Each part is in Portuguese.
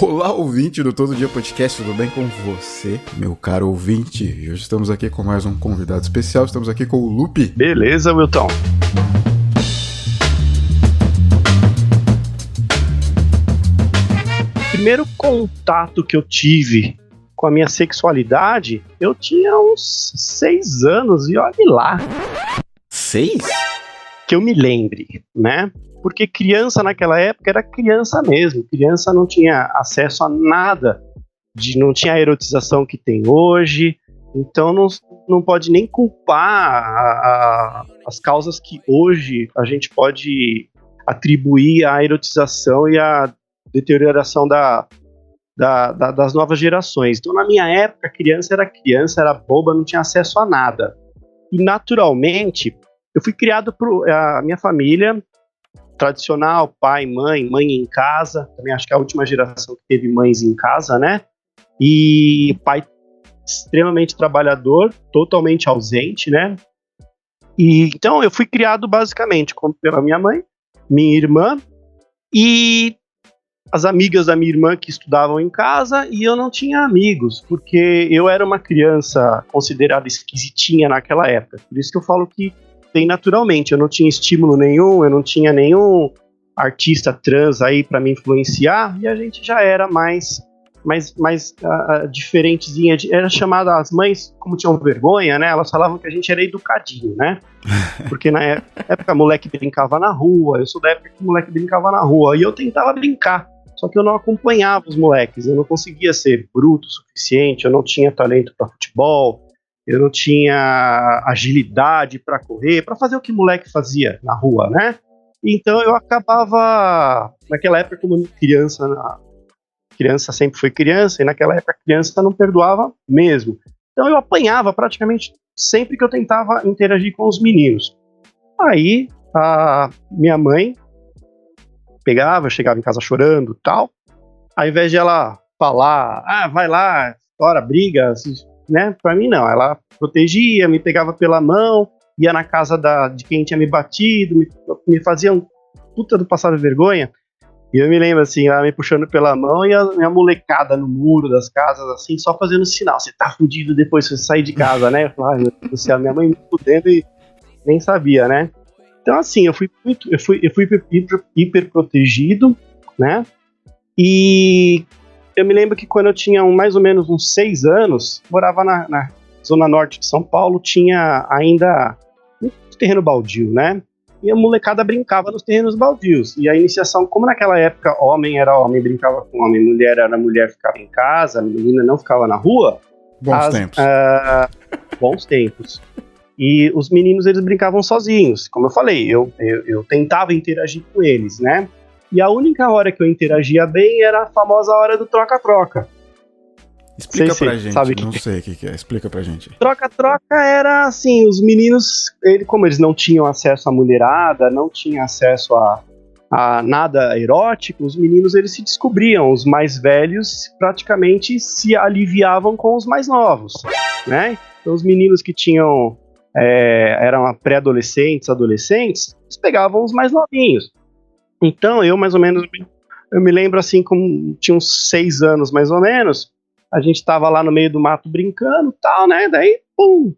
Olá, ouvinte do Todo Dia Podcast, tudo bem com você, meu caro ouvinte? E hoje estamos aqui com mais um convidado especial, estamos aqui com o Lupe. Beleza, Wilton. Primeiro contato que eu tive com a minha sexualidade, eu tinha uns 6 anos, e olhe lá. 6? Que eu me lembre, né? Porque criança naquela época era criança mesmo. Criança não tinha acesso a nada, não tinha a erotização que tem hoje. Então não pode nem culpar as causas que hoje a gente pode atribuir à erotização e à deterioração das novas gerações. Então, na minha época, criança, era boba, não tinha acesso a nada. E, naturalmente, eu fui criado por a minha família tradicional, pai, mãe em casa. Também acho que é a última geração que teve mães em casa, né? E pai extremamente trabalhador, totalmente ausente, né? E então eu fui criado basicamente pela minha mãe, minha irmã e as amigas da minha irmã que estudavam em casa, e eu não tinha amigos, porque eu era uma criança considerada esquisitinha naquela época. Por isso que eu falo que tem naturalmente, eu não tinha estímulo nenhum, eu não tinha nenhum artista trans aí para me influenciar, e a gente já era mais diferentezinha. Era chamada, as mães, como tinham vergonha, né, elas falavam que a gente era educadinho, né, porque na época moleque brincava na rua, eu sou da época que o moleque brincava na rua, e eu tentava brincar, só que eu não acompanhava os moleques, eu não conseguia ser bruto o suficiente, eu não tinha talento para futebol, eu não tinha agilidade para correr, para fazer o que moleque fazia na rua, né? Então eu acabava, naquela época, como criança sempre foi criança, e naquela época a criança não perdoava mesmo. Então eu apanhava praticamente sempre que eu tentava interagir com os meninos. Aí a minha mãe chegava em casa chorando e tal, ao invés de ela falar, vai lá, estoura, briga, né? Pra mim não, ela protegia, me pegava pela mão, ia na casa de quem tinha me batido, me fazia um puta do passado vergonha, e eu me lembro assim, ela me puxando pela mão e a minha molecada no muro das casas, assim, só fazendo sinal, você tá fudido depois que você sair de casa, né? Eu falei, ai meu Deus do céu, minha mãe me fudendo e nem sabia, né? Então assim, eu fui hiper protegido, né? E eu me lembro que quando eu tinha mais ou menos uns 6 anos, morava na zona norte de São Paulo, tinha ainda um terreno baldio, né? E a molecada brincava nos terrenos baldios. E a iniciação, como naquela época homem era homem, brincava com homem, mulher era mulher, ficava em casa, a menina não ficava na rua. Bons tempos. E os meninos, eles brincavam sozinhos. Como eu falei, eu tentava interagir com eles, né? E a única hora que eu interagia bem era a famosa hora do troca-troca. Explica pra gente, não sei o que é, explica pra gente. Troca-troca era assim, os meninos, como eles não tinham acesso à mulherada, não tinham acesso a nada erótico, os meninos, eles se descobriam, os mais velhos praticamente se aliviavam com os mais novos, né? Então os meninos que tinham, eram pré-adolescentes, adolescentes, eles pegavam os mais novinhos. Então, eu mais ou menos, eu me lembro assim, como tinha uns 6 anos mais ou menos, a gente tava lá no meio do mato brincando e tal, né, daí, pum,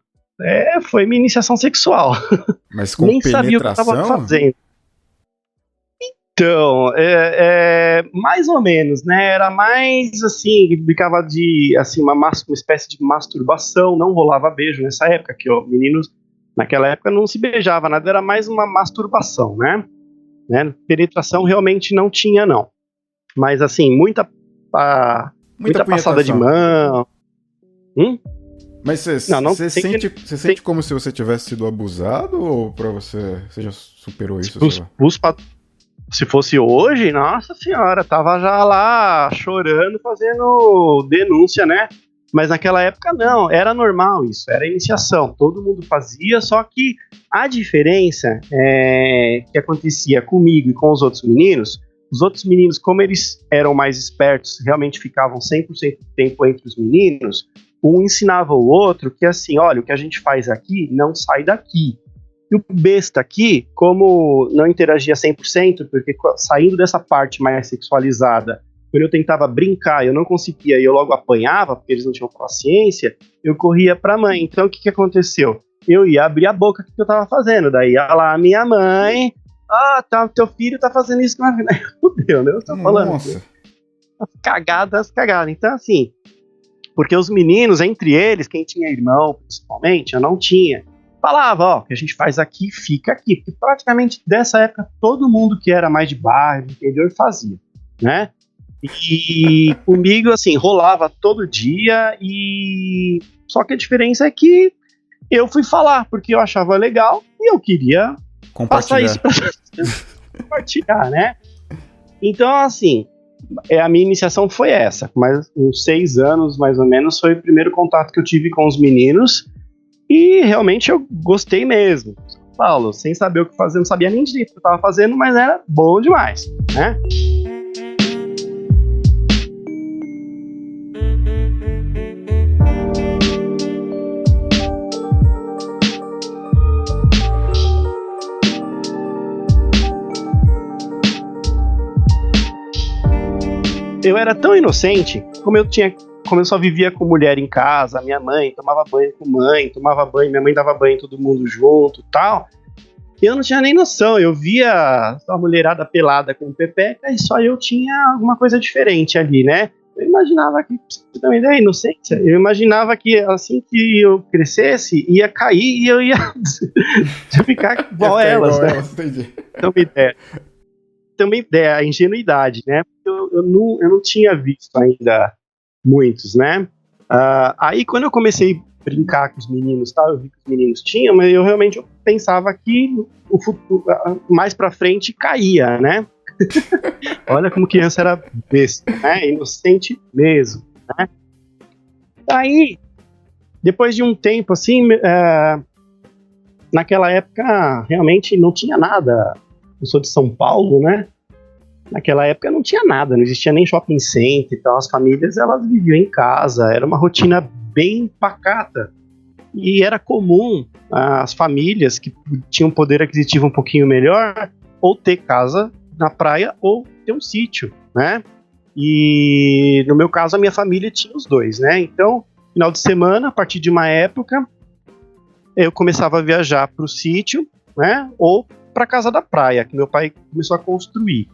foi minha iniciação sexual. Mas com nem penetração? Sabia o que eu tava fazendo. Então, mais ou menos, né, era mais assim, brincava de, assim, uma espécie de masturbação, não rolava beijo nessa época, que meninos, naquela época não se beijava nada, era mais uma masturbação, né? Penetração realmente não tinha, não. Mas assim, muita passada de mão. Mas você sente como se você tivesse sido abusado, ou pra você já superou isso? Se fosse hoje, nossa senhora, tava já lá chorando, fazendo denúncia, né? Mas naquela época não, era normal isso, era iniciação, todo mundo fazia, só que a diferença que acontecia comigo e com os outros meninos, como eles eram mais espertos, realmente ficavam 100% do tempo entre os meninos, um ensinava o outro que assim, olha, o que a gente faz aqui não sai daqui. E o besta aqui, como não interagia 100%, porque saindo dessa parte mais sexualizada, quando eu tentava brincar e eu não conseguia e eu logo apanhava, porque eles não tinham paciência, eu corria pra mãe. Então o que aconteceu? Eu ia abrir a boca do que eu tava fazendo, daí ia lá minha mãe, teu filho tá fazendo isso com a vida. Fudeu, né? Eu tô falando. Nossa. As cagadas. Então assim, porque os meninos, entre eles, quem tinha irmão, principalmente, eu não tinha, falava, o que a gente faz aqui, fica aqui. Porque praticamente dessa época, todo mundo que era mais de bairro, interior, fazia, né? E comigo, assim, rolava todo dia e... Só que a diferença é que eu fui falar, porque eu achava legal e eu queria passar isso pra compartilhar, né? Então, assim, a minha iniciação foi essa. Mas uns 6 anos, mais ou menos, foi o primeiro contato que eu tive com os meninos. E realmente eu gostei mesmo. Paulo, sem saber o que fazer, não sabia nem direito o que eu tava fazendo, mas era bom demais, né? Eu era tão inocente, como eu só vivia com mulher em casa, minha mãe tomava banho com minha mãe dava banho todo mundo junto e tal. Eu não tinha nem noção, eu via a mulherada pelada com pepeca e só eu tinha alguma coisa diferente ali, né? Eu imaginava que, pra você ter uma ideia, inocência, eu imaginava que assim que eu crescesse, ia cair e eu ia ficar igual elas, né? Tem uma ideia, a ingenuidade, né? Eu não tinha visto ainda muitos, né? Aí quando eu comecei a brincar com os meninos, tá? Eu vi que os meninos tinham, mas eu realmente pensava que o futuro, mais pra frente caía, né? Olha como criança era besta, né? Inocente mesmo, né? Aí, depois de um tempo assim, naquela época realmente não tinha nada. Eu sou de São Paulo, né? Naquela época não tinha nada, não existia nem shopping center, então as famílias elas viviam em casa, era uma rotina bem pacata. E era comum as famílias que tinham poder aquisitivo um pouquinho melhor, ou ter casa na praia, ou ter um sítio, né? E no meu caso a minha família tinha os dois, né? Então, final de semana, a partir de uma época, eu começava a viajar para o sítio, né? Ou para casa da praia, que meu pai começou a construir.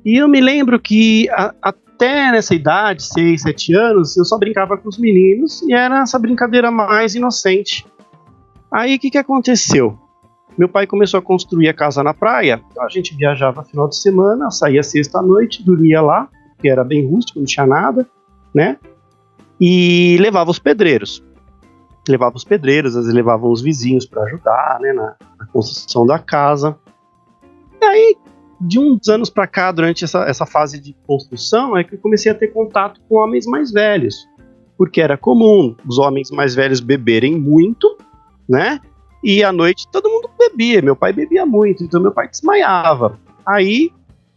E eu me lembro que até nessa idade, 6, 7 anos, eu só brincava com os meninos e era essa brincadeira mais inocente. Aí o que aconteceu? Meu pai começou a construir a casa na praia, então a gente viajava no final de semana, saía sexta-noite, dormia lá, que era bem rústico, não tinha nada, né? E levava os pedreiros. Às vezes levavam os vizinhos para ajudar, né, na construção da casa. E aí, de uns anos para cá, durante essa fase de construção, é que eu comecei a ter contato com homens mais velhos, porque era comum os homens mais velhos beberem muito, né? E à noite todo mundo bebia, meu pai bebia muito, então meu pai desmaiava. Aí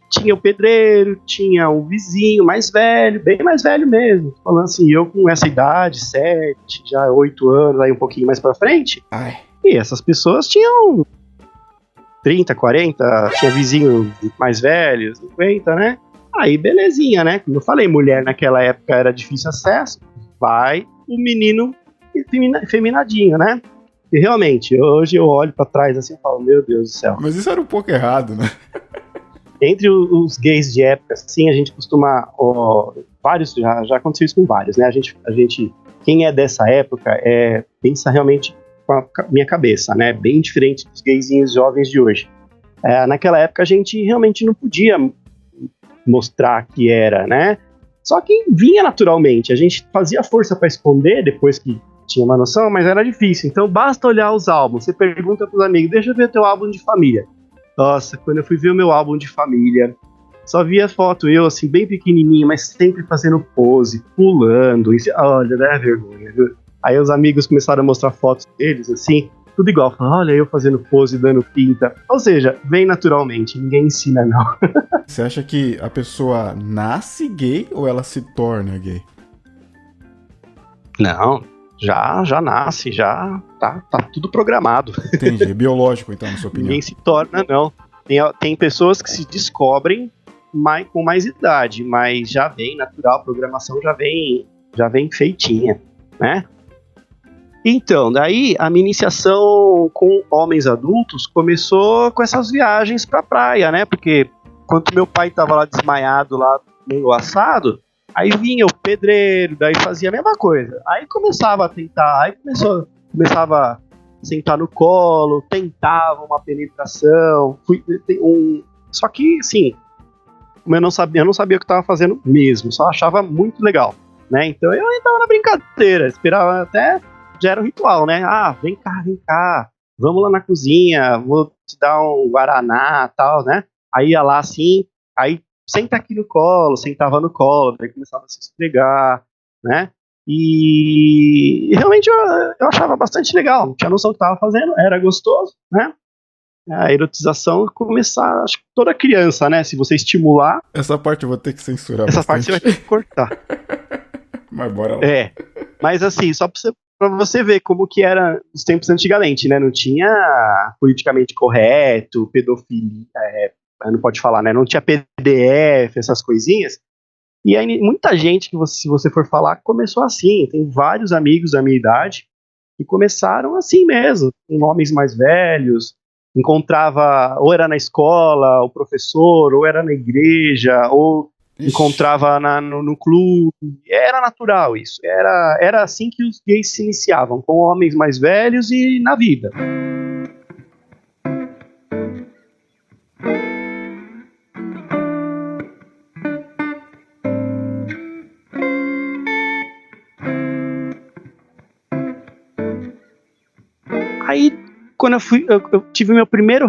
tinha o pedreiro, tinha o vizinho mais velho, bem mais velho mesmo, falando assim, eu com essa idade, 7, já 8 anos, aí um pouquinho mais pra frente, e essas pessoas tinham 30, 40, tinha vizinho mais velho, 50, né? Aí belezinha, né? Como eu falei, mulher naquela época era difícil acesso, vai o menino feminadinho, né? E realmente, hoje eu olho pra trás assim e falo, meu Deus do céu. Mas isso era um pouco errado, né? Entre os gays de época, assim, a gente costuma, vários, já aconteceu isso com vários, né? A gente quem é dessa época, pensa realmente com a minha cabeça, né? Bem diferente dos gayzinhos jovens de hoje. Naquela época a gente realmente não podia mostrar que era, né? Só que vinha naturalmente, a gente fazia força para esconder depois que tinha uma noção, mas era difícil. Então basta olhar os álbuns, você pergunta pros amigos, deixa eu ver teu álbum de família. Nossa, quando eu fui ver o meu álbum de família, só via foto eu, assim, bem pequenininho, mas sempre fazendo pose, pulando, olha, dá vergonha, viu? Aí os amigos começaram a mostrar fotos deles, assim, tudo igual. Falaram, olha eu fazendo pose, dando pinta. Ou seja, vem naturalmente, ninguém ensina, não. Você acha que a pessoa nasce gay ou ela se torna gay? Não, já nasce, já tá tudo programado. Entendi, é biológico então, na sua opinião. Ninguém se torna, não. Tem pessoas que se descobrem com mais idade, mas já vem natural, a programação já vem feitinha, né? Então, daí a minha iniciação com homens adultos começou com essas viagens pra praia, né? Porque quando meu pai tava lá desmaiado, lá meio assado, aí vinha o pedreiro, daí fazia a mesma coisa. Aí começava a tentar, começava a sentar no colo, tentava uma penetração, só que, assim, eu não sabia o que tava fazendo mesmo, só achava muito legal, né? Então eu entrava na brincadeira, esperava até, já era um ritual, né? Ah, vem cá, vamos lá na cozinha, vou te dar um guaraná e tal, né? Aí ia lá assim, aí senta aqui no colo, sentava no colo, daí começava a se esfregar, né? E realmente eu achava bastante legal, não tinha noção do que estava fazendo, era gostoso, né? A erotização começar, acho que toda criança, né? Se você estimular. Essa parte eu vou ter que censurar essa bastante. Parte você vai ter que cortar. Mas bora lá. Mas assim, só pra você ver como que era os tempos antigamente, né? Não tinha politicamente correto, pedofilia, não pode falar, né? Não tinha PDF, essas coisinhas. E aí muita gente que se você for falar, começou assim. Tem vários amigos da minha idade que começaram assim mesmo, com homens mais velhos, encontrava, ou era na escola, o professor, ou era na igreja, ou encontrava no clube. Era natural isso. Era assim que os gays se iniciavam, com homens mais velhos e na vida. Aí, quando eu tive minha primeira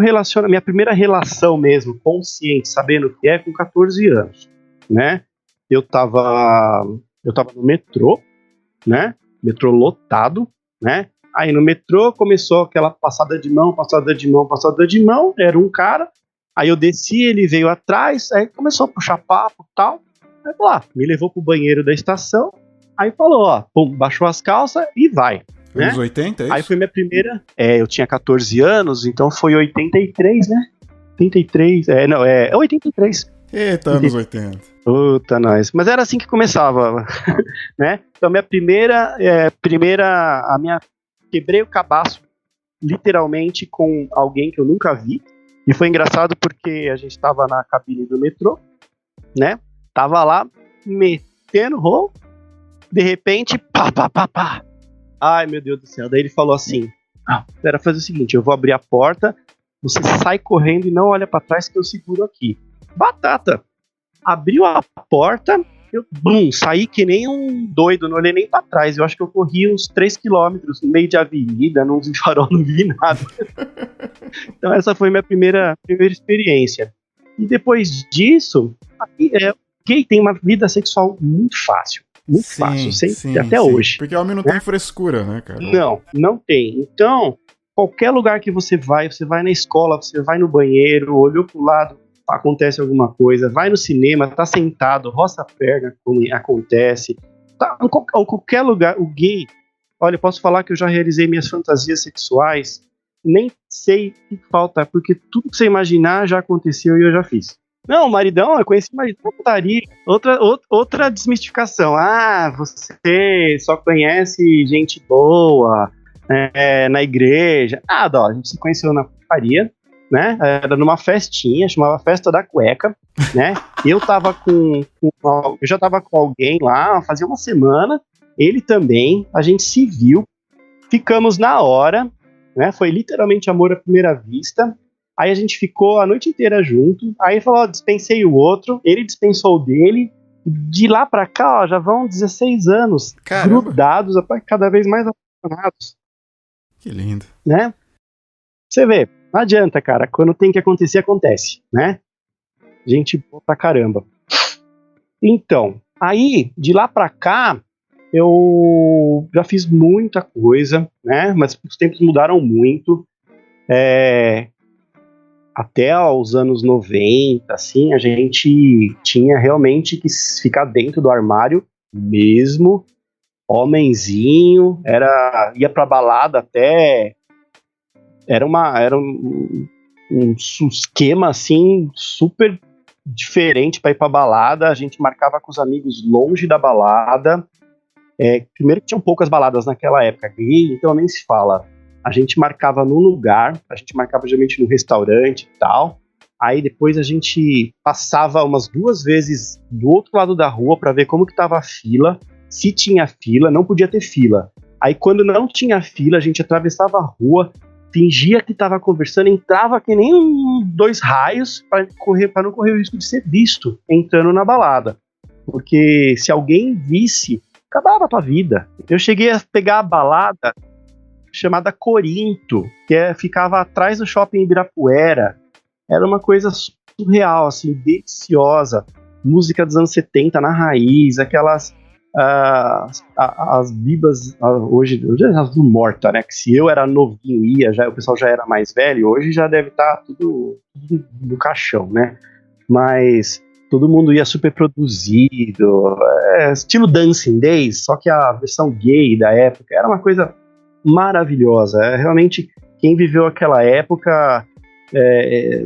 relação mesmo, consciente, sabendo o que é, com 14 anos, né? Eu tava no metrô, né? Metrô lotado, né? Aí no metrô começou aquela passada de mão, era um cara, aí eu desci, ele veio atrás, aí começou a puxar papo e tal, aí lá, me levou pro banheiro da estação, aí falou, ó, pum, baixou as calças e vai. Né? Anos 80, é isso? Aí foi minha primeira. Eu tinha 14 anos, então foi 83, né? 83, 83. Eita, anos 80. Puta, nós. Mas era assim que começava, né? Então minha quebrei o cabaço, literalmente, com alguém que eu nunca vi. E foi engraçado porque a gente tava na cabine do metrô, né? Tava lá, metendo rolo, de repente, pá. Ai, meu Deus do céu. Daí ele falou assim, espera, fazer o seguinte, eu vou abrir a porta, você sai correndo e não olha pra trás que eu seguro aqui. Batata! Abriu a porta, eu saí que nem um doido, não olhei nem pra trás. Eu acho que eu corri uns 3 quilômetros no meio de avenida, não vi farol, não vi nada. Então essa foi minha primeira experiência. E depois disso, gay tem uma vida sexual muito fácil. Muito fácil, até hoje. Porque o homem não tem frescura, né, cara? Não tem. Então, qualquer lugar que você vai na escola, você vai no banheiro, olhou pro lado, acontece alguma coisa, vai no cinema, tá sentado, roça a perna, acontece. Tá, em qualquer lugar, o gay, olha, eu posso falar que eu já realizei minhas fantasias sexuais, nem sei o que falta, porque tudo que você imaginar já aconteceu e eu já fiz. Não, maridão, eu conheci maridão, putaria. Outra desmistificação. Ah, você só conhece gente boa na igreja. Ah, a gente se conheceu na putaria, né? Era numa festinha, chamava Festa da Cueca, né? Eu já tava com alguém lá, fazia uma semana, ele também, a gente se viu, ficamos na hora, né? Foi literalmente amor à primeira vista. Aí a gente ficou a noite inteira junto. Aí falou, dispensei o outro, ele dispensou o dele. De lá pra cá, já vão 16 anos. Caramba. Grudados, cada vez mais apaixonados. Que lindo. Né? Você vê, não adianta, cara. Quando tem que acontecer, acontece, né? Gente boa pra caramba. Então, aí, de lá pra cá, eu já fiz muita coisa, né? Mas os tempos mudaram muito. Até aos anos 90, assim, a gente tinha realmente que ficar dentro do armário mesmo, homenzinho, ia pra balada até, era um esquema, assim, super diferente pra ir pra balada. A gente marcava com os amigos longe da balada. Primeiro que tinham poucas baladas naquela época, gay, então nem se fala. A gente marcava num lugar, a gente marcava geralmente num restaurante e tal. Aí depois a gente passava umas 2 vezes do outro lado da rua pra ver como que tava a fila. Se tinha fila, não podia ter fila. Aí quando não tinha fila, a gente atravessava a rua, fingia que tava conversando, entrava que nem 2 raios pra não correr o risco de ser visto entrando na balada. Porque se alguém visse, acabava a tua vida. Eu cheguei a pegar a balada chamada Corinto, que ficava atrás do shopping Ibirapuera. Era uma coisa surreal, assim, deliciosa. Música dos anos 70 na raiz, aquelas... as bibas hoje já tudo morta, né? Que se eu era novinho o pessoal já era mais velho, hoje já deve estar tudo no caixão, né? Mas todo mundo ia super produzido, estilo Dancing Days, só que a versão gay da época era uma coisa maravilhosa. Realmente, quem viveu aquela época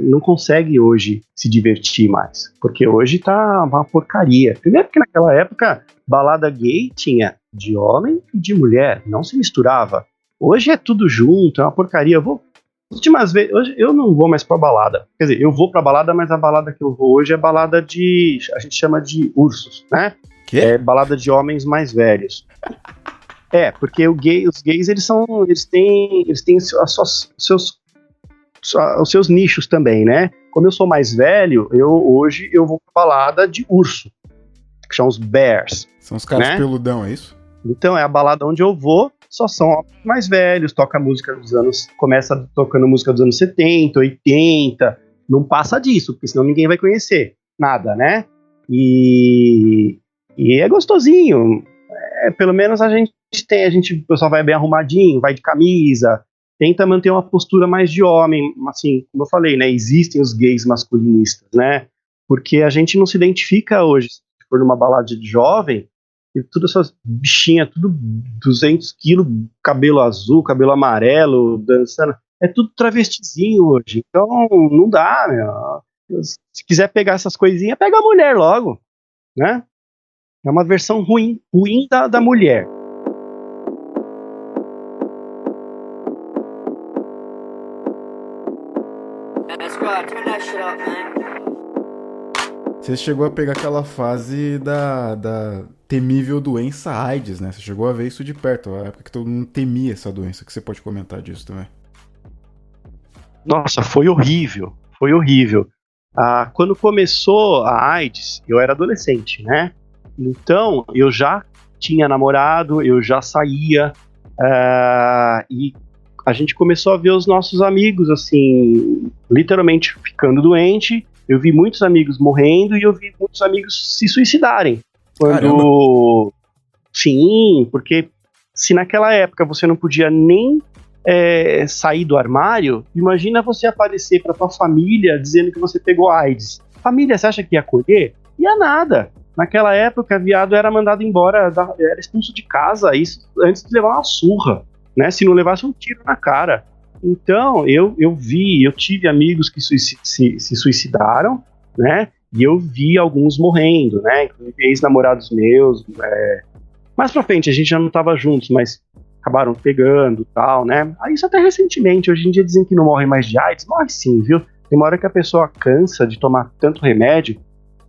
não consegue hoje se divertir mais, porque hoje tá uma porcaria. Primeiro porque naquela época, balada gay tinha de homem e de mulher, não se misturava. Hoje é tudo junto, é uma porcaria. Últimas vezes, hoje eu não vou mais pra balada. Quer dizer, eu vou pra balada, mas a balada que eu vou hoje é balada a gente chama de ursos, né? Quê? É balada de homens mais velhos. Porque os gays, eles têm os seus nichos também, né? Como eu sou mais velho, hoje eu vou pra balada de urso, que são os bears. São os caras, né? Peludão, é isso? Então é a balada onde eu vou, só são homens mais velhos, começa tocando música dos anos 70, 80, não passa disso, porque senão ninguém vai conhecer nada, né? E é gostosinho. Pelo menos o pessoal vai bem arrumadinho, vai de camisa, tenta manter uma postura mais de homem, assim, como eu falei, né? Existem os gays masculinistas, né? Porque a gente não se identifica hoje, se for numa balada de jovem, e todas essas bichinhas, tudo 200 quilos, cabelo azul, cabelo amarelo, dançando, é tudo travestizinho hoje, então não dá, meu. Se quiser pegar essas coisinhas, pega a mulher logo, né? É uma versão ruim da mulher. Você chegou a pegar aquela fase da temível doença AIDS, né? Você chegou a ver isso de perto, a época que todo mundo temia essa doença, que você pode comentar disso também. Nossa, foi horrível. Quando começou a AIDS, eu era adolescente, né? Então, eu já tinha namorado, eu já saía, e a gente começou a ver os nossos amigos, assim, literalmente ficando doente. Eu vi muitos amigos morrendo e eu vi muitos amigos se suicidarem. Sim, porque se naquela época você não podia nem sair do armário, imagina você aparecer pra tua família dizendo que você pegou AIDS. Família, você acha que ia acolher? Ia nada. Naquela época, viado era mandado embora, era expulso de casa, isso antes de levar uma surra, né? Se não levasse um tiro na cara. Então, eu tive amigos que se suicidaram, né? E eu vi alguns morrendo, né? Inclusive ex-namorados meus. Mais pra frente, a gente já não tava juntos, mas acabaram pegando e tal, né? Aí isso até recentemente. Hoje em dia dizem que não morre mais de AIDS. Morre sim, viu? Tem uma hora que a pessoa cansa de tomar tanto remédio,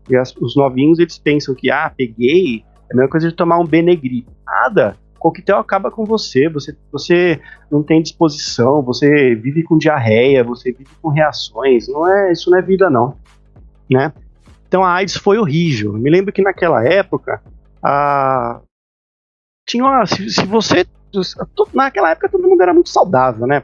e os novinhos, eles pensam que, peguei, é a mesma coisa de tomar um Benegri. Nada. O coquetel acaba com você não tem disposição, você vive com diarreia, você vive com reações, isso não é vida não, né? Então a AIDS foi horrível. Eu me lembro que naquela época, naquela época todo mundo era muito saudável, né?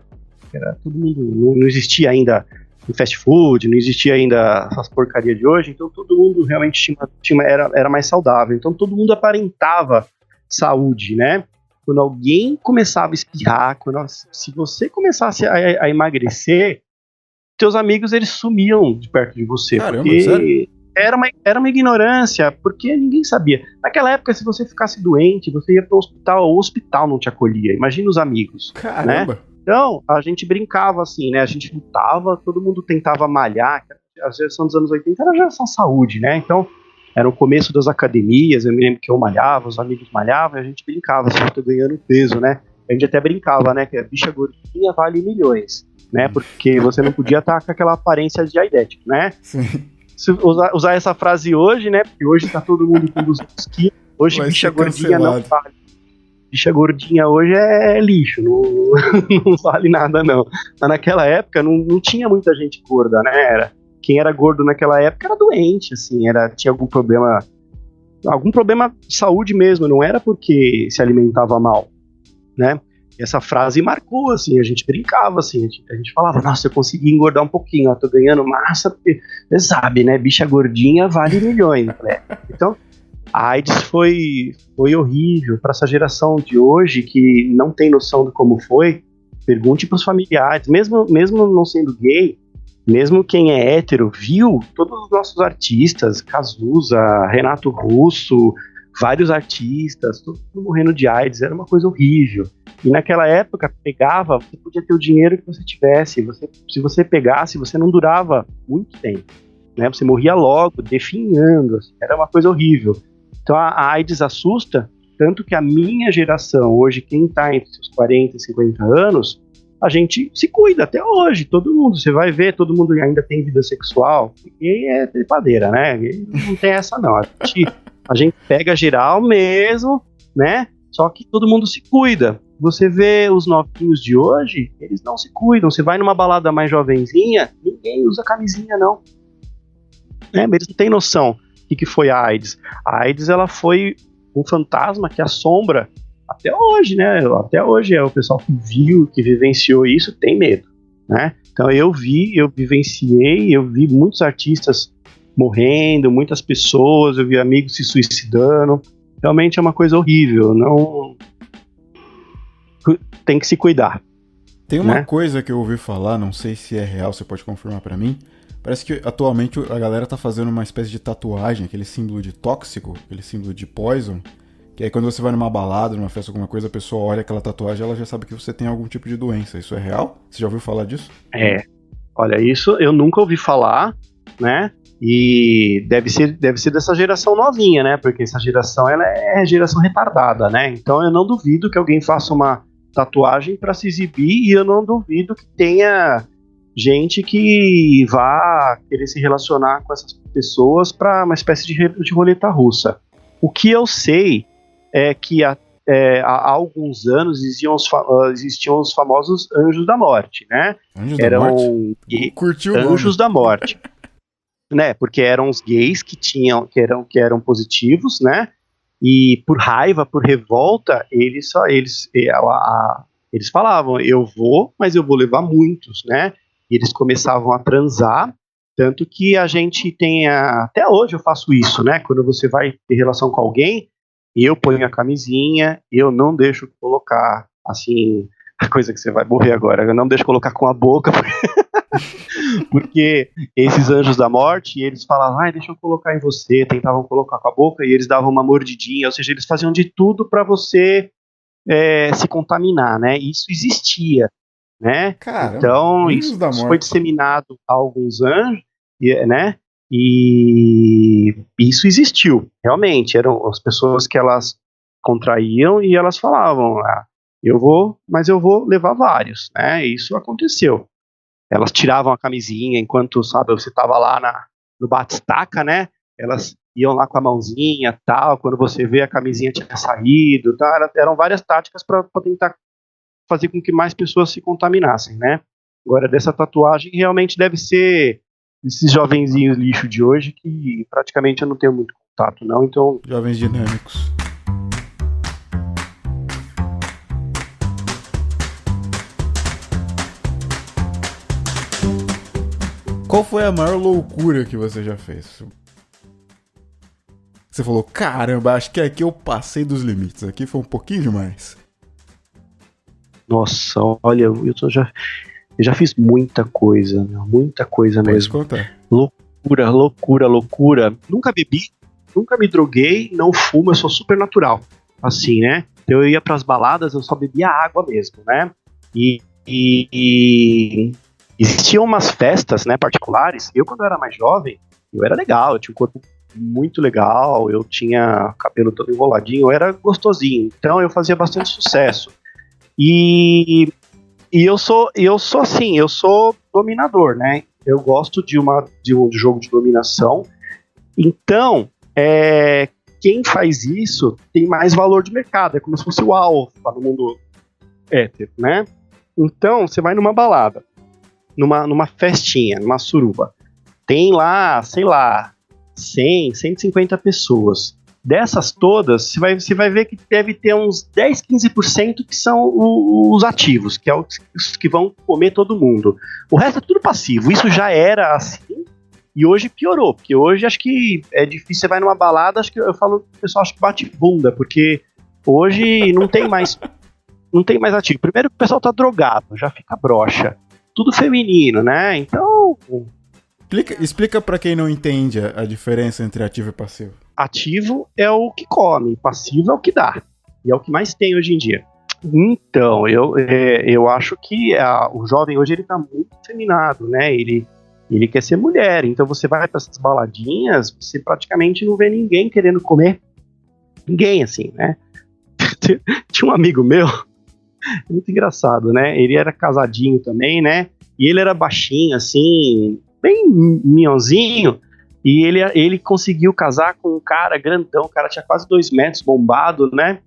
Todo mundo, não existia ainda fast food, não existia ainda essas porcarias de hoje, então todo mundo realmente era mais saudável, então todo mundo aparentava saúde, né? Quando alguém começava a espirrar, se você começasse a emagrecer, teus amigos, eles sumiam de perto de você. Caramba, porque sério? Era uma ignorância, porque ninguém sabia. Naquela época, se você ficasse doente, você ia para o hospital não te acolhia. Imagina os amigos. Caramba! Né? Então, a gente brincava assim, né? A gente lutava, todo mundo tentava malhar. a geração dos anos 80 era a geração saúde, né? Então, era o começo das academias, eu me lembro que eu malhava, os amigos malhavam, e a gente brincava, assim, eu tô ganhando peso, né? A gente até brincava, né, que a bicha gordinha vale milhões, né? Porque você não podia estar com aquela aparência de aidético, né? Sim. Se usar essa frase hoje, né? Porque hoje tá todo mundo com 200 quilos, hoje Vai bicha ser gordinha cancelado. não vale. Bicha gordinha hoje é lixo, não, não vale nada não. Mas naquela época não tinha muita gente gorda, né? Quem era gordo naquela época era doente, assim, tinha algum problema de saúde mesmo, não era porque se alimentava mal, né? E essa frase marcou, assim, a gente brincava, assim, a gente falava, nossa, eu consegui engordar um pouquinho, ó, tô ganhando massa, porque você sabe, né, bicha gordinha vale milhões, né? Então, a AIDS foi horrível para essa geração de hoje que não tem noção de como foi. Pergunte para os familiares, mesmo não sendo gay, mesmo quem é hétero, viu todos os nossos artistas, Cazuza, Renato Russo, vários artistas, todo mundo morrendo de AIDS, era uma coisa horrível. E naquela época, você podia ter o dinheiro que você tivesse, se você pegasse, você não durava muito tempo, né? Você morria logo, definhando, assim, era uma coisa horrível. Então a AIDS assusta, tanto que a minha geração, hoje, quem está entre os 40 e 50 anos, a gente se cuida até hoje, todo mundo, você vai ver, todo mundo ainda tem vida sexual, e é trepadeira, né? E não tem essa não, a gente pega geral mesmo, né? Só que todo mundo se cuida. Você vê os novinhos de hoje, eles não se cuidam. Você vai numa balada mais jovenzinha, ninguém usa camisinha, não. Né? Eles não têm noção do que foi a AIDS. A AIDS, ela foi um fantasma que assombra até hoje, né? Até hoje o pessoal que viu, que vivenciou isso, tem medo, né? Então eu vivenciei, eu vi muitos artistas morrendo, muitas pessoas, eu vi amigos se suicidando. Realmente é uma coisa horrível, não tem que se cuidar. Tem uma né? coisa que eu ouvi falar, não sei se é real, você pode confirmar pra mim. Parece que atualmente a galera tá fazendo uma espécie de tatuagem, aquele símbolo de tóxico, aquele símbolo de poison, que aí quando você vai numa balada, numa festa, alguma coisa, a pessoa olha aquela tatuagem, ela já sabe que você tem algum tipo de doença. Isso é real? Você já ouviu falar disso? Olha, isso eu nunca ouvi falar, né? E deve ser dessa geração novinha, né? Porque essa geração, ela é geração retardada, né? Então eu não duvido que alguém faça uma tatuagem para se exibir, e eu não duvido que tenha gente que vá querer se relacionar com essas pessoas para uma espécie de roleta russa. O que eu sei é que há alguns anos existiam os famosos anjos da morte, né? Anjos da morte? Curtiu anjos da morte. Né, porque eram os gays que eram positivos, né? E por raiva, por revolta, eles falavam, eu vou, mas eu vou levar muitos, né? E eles começavam a transar, tanto que a gente tem até hoje eu faço isso, né? Quando você vai ter relação com alguém, eu ponho a camisinha, eu não deixo colocar, assim, a coisa que você vai morrer agora, eu não deixo colocar com a boca, porque esses anjos da morte, eles falavam, deixa eu colocar em você, tentavam colocar com a boca, e eles davam uma mordidinha, ou seja, eles faziam de tudo para você se contaminar, né? Isso existia, né? Caramba, então isso foi disseminado a alguns anos, né? E isso existiu, realmente, eram as pessoas que elas contraíam e elas falavam, eu vou, mas eu vou levar vários, né? Isso aconteceu. Elas tiravam a camisinha enquanto, sabe, você estava lá no bate-estaca, né? Elas iam lá com a mãozinha, tal, quando você vê a camisinha tinha saído, tá? Eram várias táticas para tentar fazer com que mais pessoas se contaminassem, né? Agora, dessa tatuagem, realmente deve ser esses jovenzinhos lixo de hoje que praticamente eu não tenho muito contato, não, então... Jovens dinâmicos. Qual foi a maior loucura que você já fez? Você falou, caramba, acho que aqui eu passei dos limites. Aqui foi um pouquinho demais. Nossa, olha, eu já fiz muita coisa, muita coisa mesmo. Pode contar. Loucura. Nunca bebi, nunca me droguei, não fumo, eu sou super natural. Assim, né? Então eu ia pras baladas, eu só bebia água mesmo, né? existiam umas festas, né, particulares. Eu, quando eu era mais jovem, eu era legal, eu tinha um corpo muito legal, eu tinha cabelo todo enroladinho, eu era gostosinho, então eu fazia bastante sucesso. E eu sou assim, eu sou dominador, né? Eu gosto de um jogo de dominação. Então, quem faz isso tem mais valor de mercado, é como se fosse o alfa no mundo hétero, né? Então, você vai numa balada, numa festinha, numa suruba, tem lá, sei lá, 100, 150 pessoas. Dessas todas, você vai ver que deve ter uns 10, 15% que são os ativos, que é os que vão comer todo mundo. O resto é tudo passivo. Isso já era assim e hoje piorou, porque hoje acho que é difícil. Você vai numa balada, acho que eu falo, o pessoal acho que bate bunda, porque hoje não tem mais ativo. Primeiro que o pessoal tá drogado, já fica broxa. Tudo feminino, né? Então... Explica pra quem não entende a diferença entre ativo e passivo. Ativo é o que come, passivo é o que dá. E é o que mais tem hoje em dia. Então, eu acho que o jovem hoje ele tá muito feminado, né? Ele quer ser mulher. Então você vai para essas baladinhas, você praticamente não vê ninguém querendo comer. Ninguém, assim, né? Tinha um amigo meu, muito engraçado, né? Ele era casadinho também, né? E ele era baixinho, assim, bem minhãozinho. E ele conseguiu casar com um cara grandão, o cara tinha quase 2 metros, bombado, né?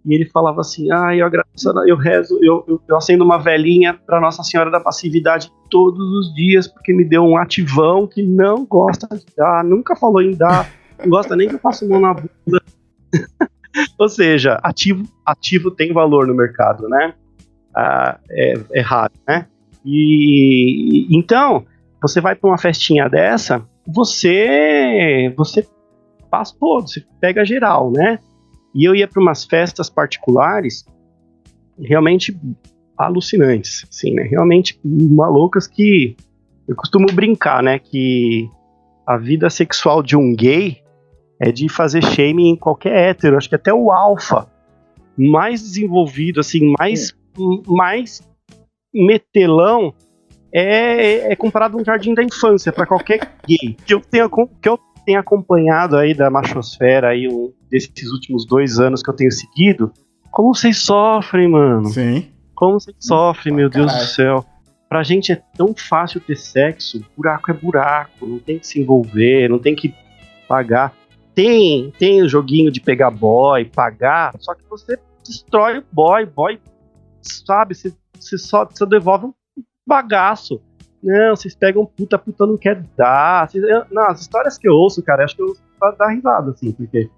E ele falava assim, eu agradeço, eu rezo, eu acendo uma velinha pra Nossa Senhora da Passividade todos os dias, porque me deu um ativão que não gosta de dar, nunca falou em dar, não gosta nem que eu passe mão na bunda. Ou seja, ativo tem valor no mercado, né? É raro, né? E então, você vai pra uma festinha dessa, você passa todo, você pega geral, né? E eu ia para umas festas particulares realmente alucinantes, assim, né? Realmente malucas, que eu costumo brincar, né? Que a vida sexual de um gay é de fazer shaming em qualquer hétero. Acho que até o alfa mais desenvolvido, assim, mais metelão é comparado a um jardim da infância para qualquer gay. Que eu tenho acompanhado aí da machosfera aí desses últimos 2 anos que eu tenho seguido. Como vocês sofrem, mano? Sim. Como vocês sofrem, meu Deus do céu. Pra gente é tão fácil ter sexo, buraco é buraco, não tem que se envolver, não tem que pagar. Tem o joguinho de pegar boy, pagar, só que você destrói o boy, sabe, você só devolve um bagaço. Não, vocês pegam puta não quer dar. Não, as histórias que eu ouço, cara, acho que eu ouço pra dar risada, assim, porque,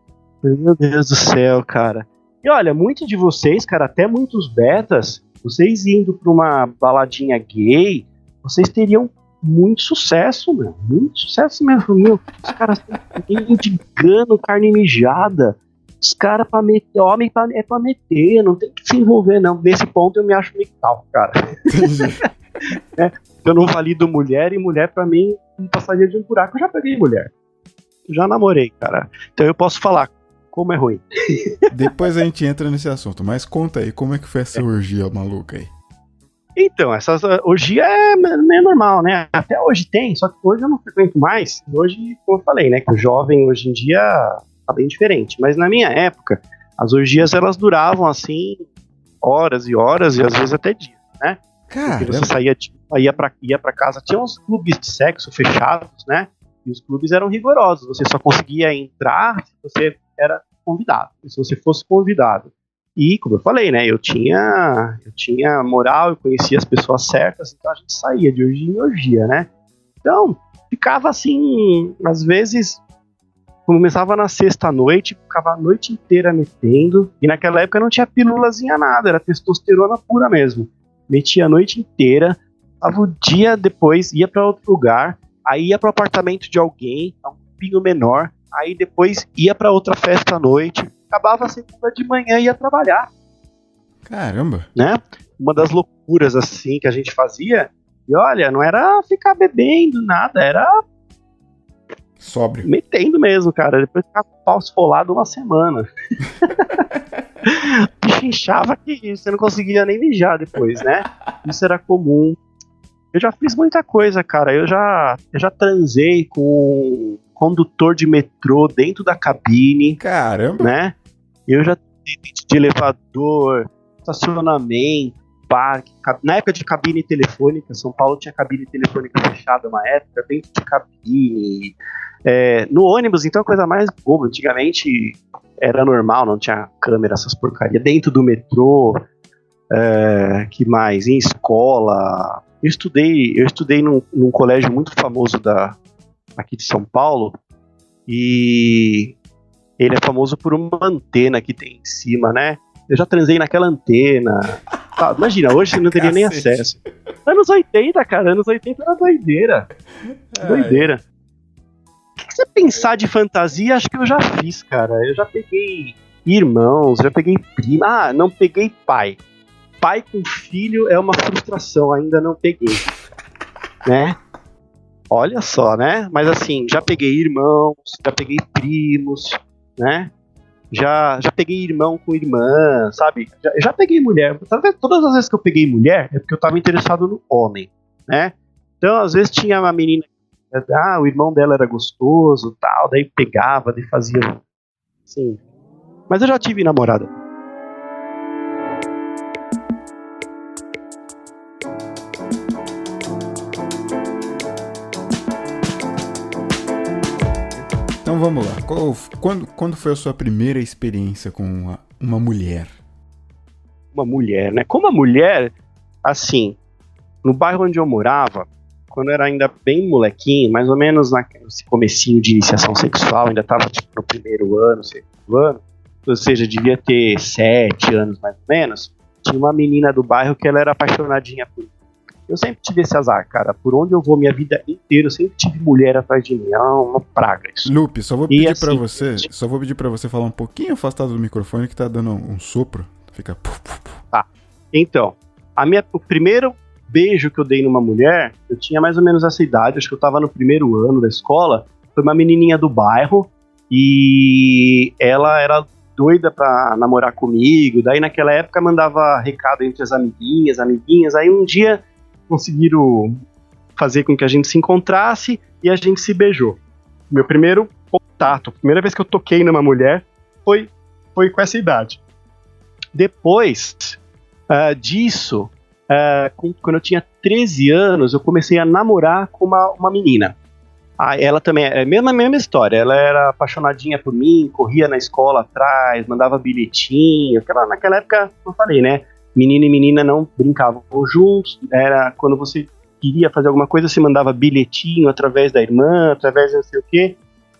meu Deus do céu, cara. E olha, muitos de vocês, cara, até muitos betas, vocês indo pra uma baladinha gay, vocês teriam muito sucesso, meu. Muito sucesso mesmo, meu. Os caras estão mendigando carne mijada. Os caras pra meter, homem é pra meter, não tem que se envolver, não. Nesse ponto eu me acho meio tal, cara. Eu não valido mulher, e mulher pra mim não passaria de um buraco. Eu já peguei mulher, já namorei, cara. Então eu posso falar como é ruim. Depois a gente entra nesse assunto, mas conta aí, como é que foi essa orgia maluca aí? Então, essa orgia é normal, né? Até hoje tem, só que hoje eu não frequento mais. Hoje, como eu falei, né, que o jovem hoje em dia tá bem diferente. Mas na minha época, as orgias elas duravam assim horas e horas, e às vezes até dias, né? Porque você ia pra casa, tinha uns clubes de sexo fechados, né? E os clubes eram rigorosos, você só conseguia entrar se você era convidado, se você fosse convidado. E, como eu falei, né, eu tinha moral, eu conhecia as pessoas certas, então a gente saía de orgia em orgia, né? Então, ficava assim, às vezes, começava na sexta-noite, ficava a noite inteira metendo, e naquela época não tinha pílulazinha nada, era testosterona pura mesmo. Metia a noite inteira, tava o dia depois, ia pra outro lugar, aí ia pro apartamento de alguém, um pouquinho menor, aí depois ia pra outra festa à noite, acabava a segunda de manhã e ia trabalhar. Caramba! Né? Uma das loucuras assim que a gente fazia, e olha, não era ficar bebendo, nada, era sóbrio. Metendo mesmo, cara, depois ficava com o pau esfolado uma semana. Inchava que você não conseguia nem mijar depois, né? Isso era comum. Eu já fiz muita coisa, cara. Eu já transei com um condutor de metrô dentro da cabine, Caramba! né? Eu já transei dentro de elevador, estacionamento, parque. Na época de cabine telefônica, São Paulo tinha cabine telefônica fechada uma época, dentro de cabine. No ônibus, então, a coisa mais boba. Antigamente era normal, não tinha câmera, essas porcarias. Dentro do metrô, que mais? Em escola. Eu estudei num colégio muito famoso aqui de São Paulo, e ele é famoso por uma antena que tem em cima, né? Eu já transei naquela antena. Imagina, hoje você não teria nem acesso. Anos 80, cara, anos 80 era doideira. Doideira. O que você pensar de fantasia, acho que eu já fiz, cara. Eu já peguei irmãos, já peguei prima. Não peguei pai. Pai com filho é uma frustração, ainda não peguei, né? Olha só, né? Mas assim, já peguei irmãos, já peguei primos, né? Já peguei irmão com irmã, sabe? Já peguei mulher. Todas as vezes que eu peguei mulher é porque eu tava interessado no homem, né? Então, às vezes tinha uma menina, o irmão dela era gostoso, tal, daí pegava, daí fazia assim. Mas eu já tive namorada. Então vamos lá. Quando foi a sua primeira experiência com uma mulher? Uma mulher, né? Como a mulher, assim, no bairro onde eu morava, quando eu era ainda bem molequinho, mais ou menos nesse comecinho de iniciação sexual, ainda tava tipo no primeiro ano, segundo ano, ou seja, devia ter 7 anos mais ou menos, tinha uma menina do bairro que ela era apaixonadinha por mim. Eu sempre tive esse azar, cara. Por onde eu vou minha vida inteira, eu sempre tive mulher atrás de mim. É uma praga isso. Lupe, só vou pedir pra você falar um pouquinho afastado do microfone que tá dando um sopro. Fica... Tá. Então, o primeiro beijo que eu dei numa mulher, eu tinha mais ou menos essa idade, acho que eu tava no primeiro ano da escola, foi uma menininha do bairro, e ela era doida pra namorar comigo, daí naquela época mandava recado entre as amiguinhas, aí um dia conseguiram fazer com que a gente se encontrasse e a gente se beijou. Meu primeiro contato, a primeira vez que eu toquei numa mulher foi com essa idade. Depois disso, quando eu tinha 13 anos, eu comecei a namorar com uma menina. Ela também é a mesma história, ela era apaixonadinha por mim, corria na escola atrás, mandava bilhetinho, naquela época, como eu falei, né? Menino e menina não brincavam juntos, era quando você queria fazer alguma coisa, você mandava bilhetinho através da irmã, através de não sei o quê.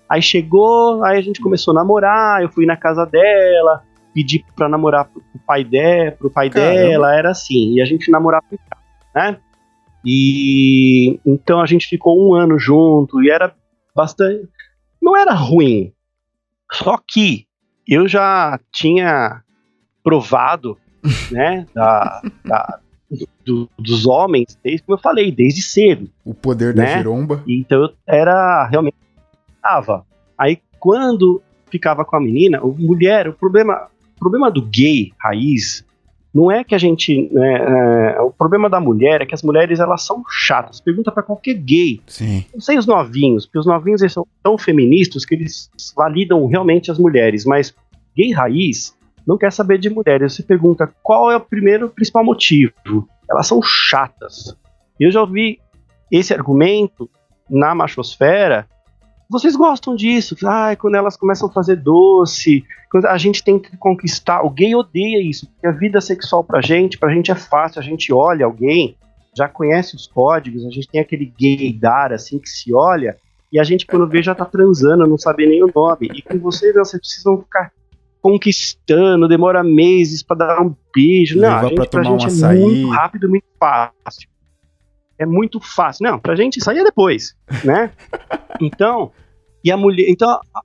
Aí chegou, aí a gente começou a namorar, eu fui na casa dela, pedi pra namorar pro pai dela, era assim, e a gente namorava em casa, né? E então a gente ficou 1 ano junto, e era bastante... Não era ruim, só que eu já tinha provado, né, dos homens, como eu falei, desde cedo. O poder da giromba. Então eu era realmente... Aí quando ficava com a menina, o problema do gay raiz não é que a gente... o problema da mulher é que as mulheres, elas são chatas. Pergunta pra qualquer gay. Sim. Não sei os novinhos, porque os novinhos eles são tão feministas que eles validam realmente as mulheres, mas gay raiz não quer saber de mulheres. Você pergunta qual é o principal motivo. Elas são chatas. Eu já ouvi esse argumento na machosfera. Vocês gostam disso? Quando elas começam a fazer doce, quando a gente tem que conquistar. O gay odeia isso, porque a vida sexual pra gente é fácil. A gente olha alguém, já conhece os códigos, a gente tem aquele gaydar assim que se olha, e a gente quando vê já tá transando, não sabe nem o nome. E com vocês precisam ficar conquistando, demora meses pra dar um beijo. Não, pra gente é muito rápido, muito fácil. É muito fácil. Não, pra gente isso aí é depois, né? Então,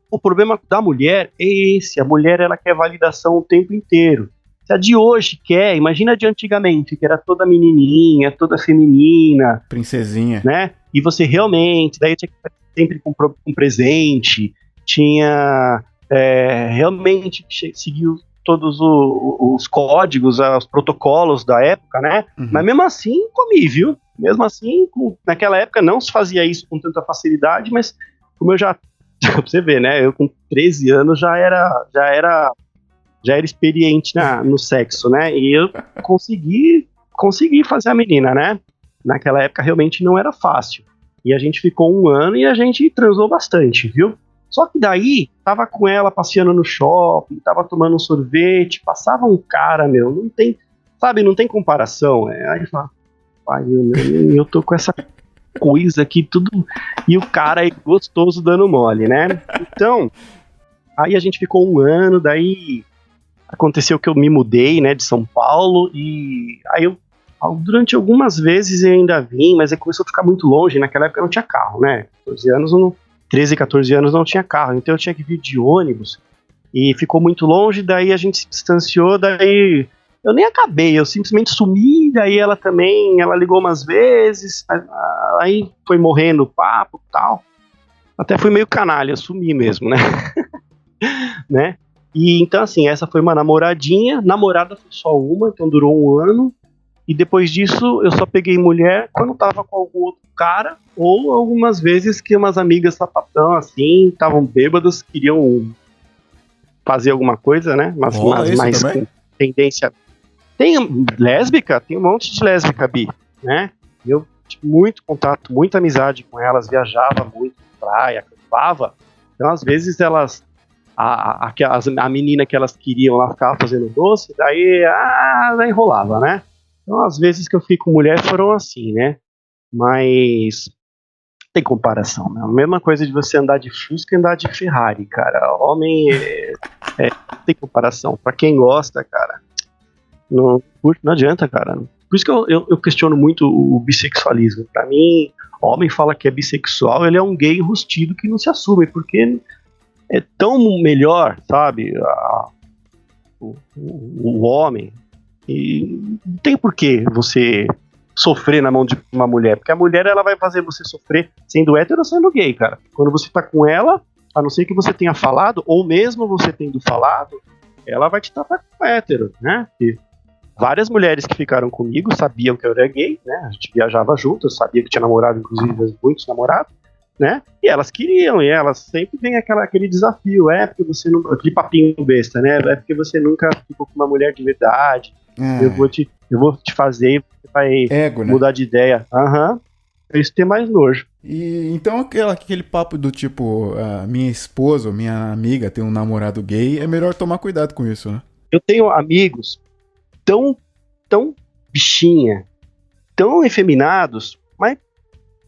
o problema da mulher é esse. A mulher, ela quer validação o tempo inteiro. Se a de hoje quer, imagina a de antigamente, que era toda menininha, toda feminina. Princesinha. Né? E você realmente, daí tinha que estar sempre com presente, tinha realmente seguir todos os códigos, os protocolos da época, né? Uhum. Mas mesmo assim, comi, viu? Mesmo assim, naquela época não se fazia isso com tanta facilidade, mas como eu já, pra você ver, né? Eu com 13 anos já era experiente no sexo, né? E eu consegui fazer a menina, né? Naquela época realmente não era fácil. E a gente ficou 1 ano e a gente transou bastante, viu? Só que daí, tava com ela passeando no shopping, tava tomando um sorvete, passava um cara, meu, não tem comparação. Aí fala, pai, eu tô com essa coisa aqui, tudo, e o cara é gostoso dando mole, né? Então, aí a gente ficou 1 ano, daí aconteceu que eu me mudei, né, de São Paulo, e aí durante algumas vezes eu ainda vim, mas aí começou a ficar muito longe, naquela época eu não tinha carro, né, 13, 14 anos não tinha carro, então eu tinha que vir de ônibus, e ficou muito longe, daí a gente se distanciou, daí eu nem acabei, eu simplesmente sumi, daí ela ligou umas vezes, aí foi morrendo o papo e tal, até fui meio canalha, sumi mesmo, né, né, e então assim, essa foi uma namorada foi só uma, então durou 1 ano, e depois disso eu só peguei mulher quando tava com algum outro cara, ou algumas vezes que umas amigas sapatão assim, estavam bêbadas, queriam fazer alguma coisa, né? Mas mais com tendência. Tem lésbica? Tem um monte de lésbica bi, né? Eu tive muito contato, muita amizade com elas, viajava muito pra praia, acampava. Então às vezes elas a menina que elas queriam lá ficava fazendo doce, daí enrolava, né? Então, às vezes que eu fiquei com mulher foram assim, né? Mas tem comparação, né? A mesma coisa de você andar de Fusca e andar de Ferrari, cara. Homem tem comparação. Pra quem gosta, cara, não adianta, cara. Por isso que eu questiono muito o bissexualismo. Pra mim, homem fala que é bissexual, ele é um gay enrustido que não se assume, porque é tão melhor, sabe? O homem. E não tem por que você sofrer na mão de uma mulher, porque a mulher ela vai fazer você sofrer sendo hétero ou sendo gay, cara. Quando você tá com ela, a não ser que você tenha falado, ou mesmo você tendo falado, ela vai te tratar como hétero, né? E várias mulheres que ficaram comigo sabiam que eu era gay, né? A gente viajava junto, eu sabia que tinha namorado, inclusive muitos namorados, né? E elas queriam, e elas sempre vem aquele desafio, porque você não... Aquele papinho besta, né? É porque você nunca ficou com uma mulher de verdade. Eu vou te fazer, você vai ego, né? mudar de ideia. Isso tem mais nojo. E então aquele papo do tipo, minha esposa ou minha amiga tem um namorado gay, é melhor tomar cuidado com isso, né? Eu tenho amigos tão bichinha, tão efeminados, mas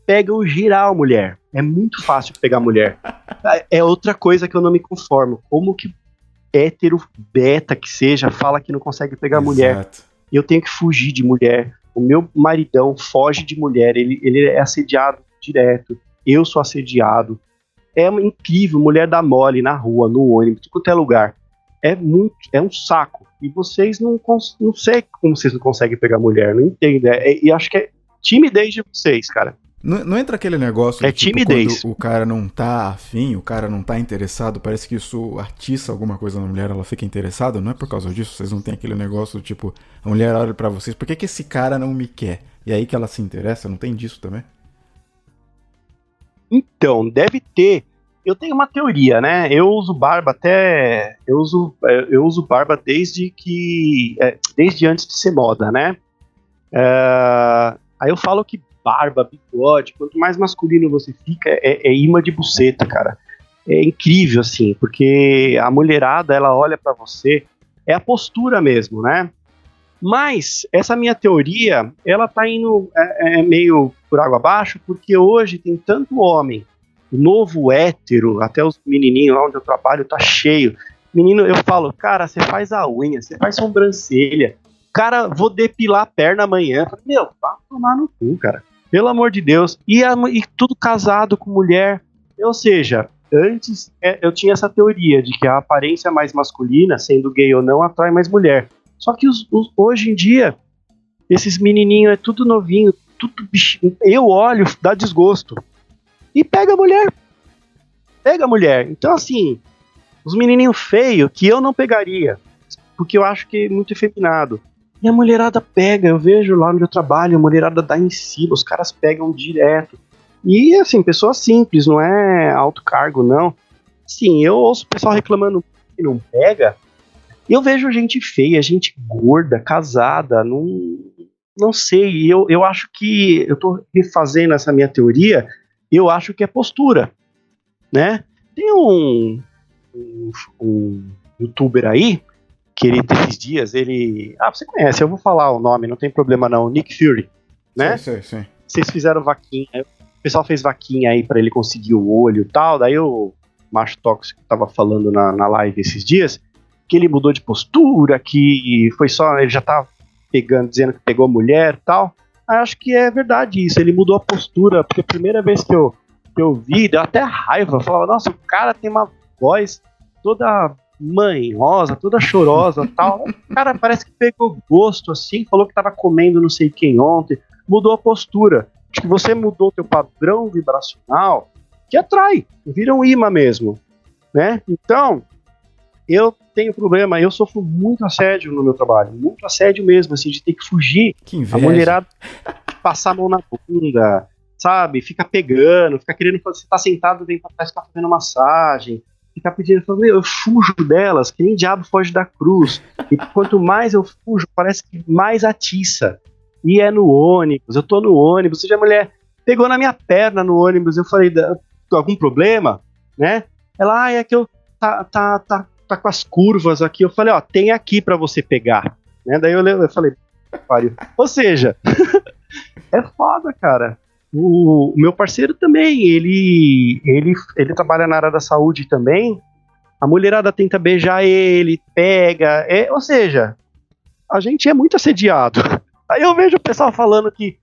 pegam geral mulher. É muito fácil pegar mulher. É outra coisa que eu não me conformo. Como que hétero beta que seja, fala que não consegue pegar mulher. Eu tenho que fugir de mulher. O meu maridão foge de mulher. Ele é assediado direto. Eu sou assediado. É incrível. Mulher dá mole na rua, no ônibus, em qualquer lugar. É um saco. E vocês não sei como vocês não conseguem pegar mulher. Não entendo. E acho que é timidez de vocês, cara. Não entra aquele negócio de, tipo, timidez. Quando o cara não tá afim, o cara não tá interessado, parece que isso atiça alguma coisa na mulher, ela fica interessada, não é por causa disso? Vocês não tem aquele negócio do tipo, a mulher olha pra vocês, por que esse cara não me quer? E aí que ela se interessa, não tem disso também? Então, deve ter. Eu tenho uma teoria, né? Eu uso barba eu uso barba desde antes de ser moda, né? Aí eu falo que barba, bigode, quanto mais masculino você fica, é imã de buceta, cara. É incrível, assim, porque a mulherada, ela olha pra você, é a postura mesmo, né? Mas, essa minha teoria, ela tá indo meio por água abaixo, porque hoje tem tanto homem, novo hétero, até os menininhos lá onde eu trabalho, tá cheio. Menino, eu falo, cara, você faz a unha, você faz sobrancelha, cara, vou depilar a perna amanhã. Meu, vai tomar no cu, cara. Pelo amor de Deus. E tudo casado com mulher. Ou seja, antes eu tinha essa teoria de que a aparência mais masculina, sendo gay ou não, atrai mais mulher. Só que hoje em dia, esses menininhos é tudo novinho, tudo bichinho. Eu olho, dá desgosto. E pega a mulher. Pega a mulher. Então, assim, os menininhos feios que eu não pegaria. porque eu acho que é muito efeminado. E a mulherada pega, eu vejo lá onde eu trabalho, a mulherada dá em cima, os caras pegam direto. E assim, pessoa simples, não é alto cargo, não. Sim, eu ouço o pessoal reclamando que não pega. Eu vejo gente feia, gente gorda, casada, não sei. Eu acho que, eu tô refazendo essa minha teoria, eu acho que é postura, né? Tem um youtuber aí, que ele, desses dias, ele... Ah, você conhece, eu vou falar o nome, não tem problema não, Nick Fury, né? Sim. Vocês fizeram vaquinha, o pessoal fez vaquinha aí pra ele conseguir o olho e tal, daí o macho tóxico tava falando na live esses dias, que ele mudou de postura, que foi só, ele já tava pegando, dizendo que pegou mulher e tal. Acho que é verdade isso, ele mudou a postura, porque a primeira vez que eu vi, deu até raiva, eu falava, nossa, o cara tem uma voz toda manhosa, toda chorosa e tal. O cara parece que pegou gosto, assim, falou que tava comendo não sei quem ontem, mudou a postura. Acho que você mudou o teu padrão vibracional, que atrai, vira um imã mesmo, né? Então, eu tenho problema, eu sofro muito assédio no meu trabalho, muito assédio mesmo, assim, de ter que fugir. Que inveja. A mulherada passar a mão na bunda, sabe? Fica pegando, fica querendo, você tá sentado, vem pra trás, ficar fazendo massagem, fica pedindo, eu fujo delas, que nem diabo foge da cruz. E quanto mais eu fujo, parece que mais atiça. E é no ônibus, eu tô no ônibus, seja a mulher pegou na minha perna no ônibus, eu falei, algum problema, né? Ela, é que eu tá com as curvas aqui, eu falei, ó, tem aqui pra você pegar, né? Daí eu falei, pariu. Ou seja, é foda, cara. O meu parceiro também, ele trabalha na área da saúde também, a mulherada tenta beijar ele, pega, ou seja, a gente é muito assediado. Aí eu vejo o pessoal falando que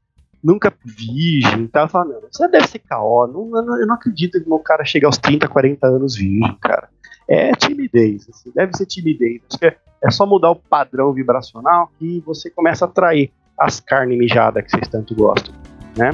nunca virgem, tá? Eu falo, não, isso deve ser caô, eu não acredito que o cara chega aos 30, 40 anos virgem, cara. É timidez, assim, deve ser timidez. Acho que é só mudar o padrão vibracional que você começa a atrair as carnes mijadas que vocês tanto gostam, né?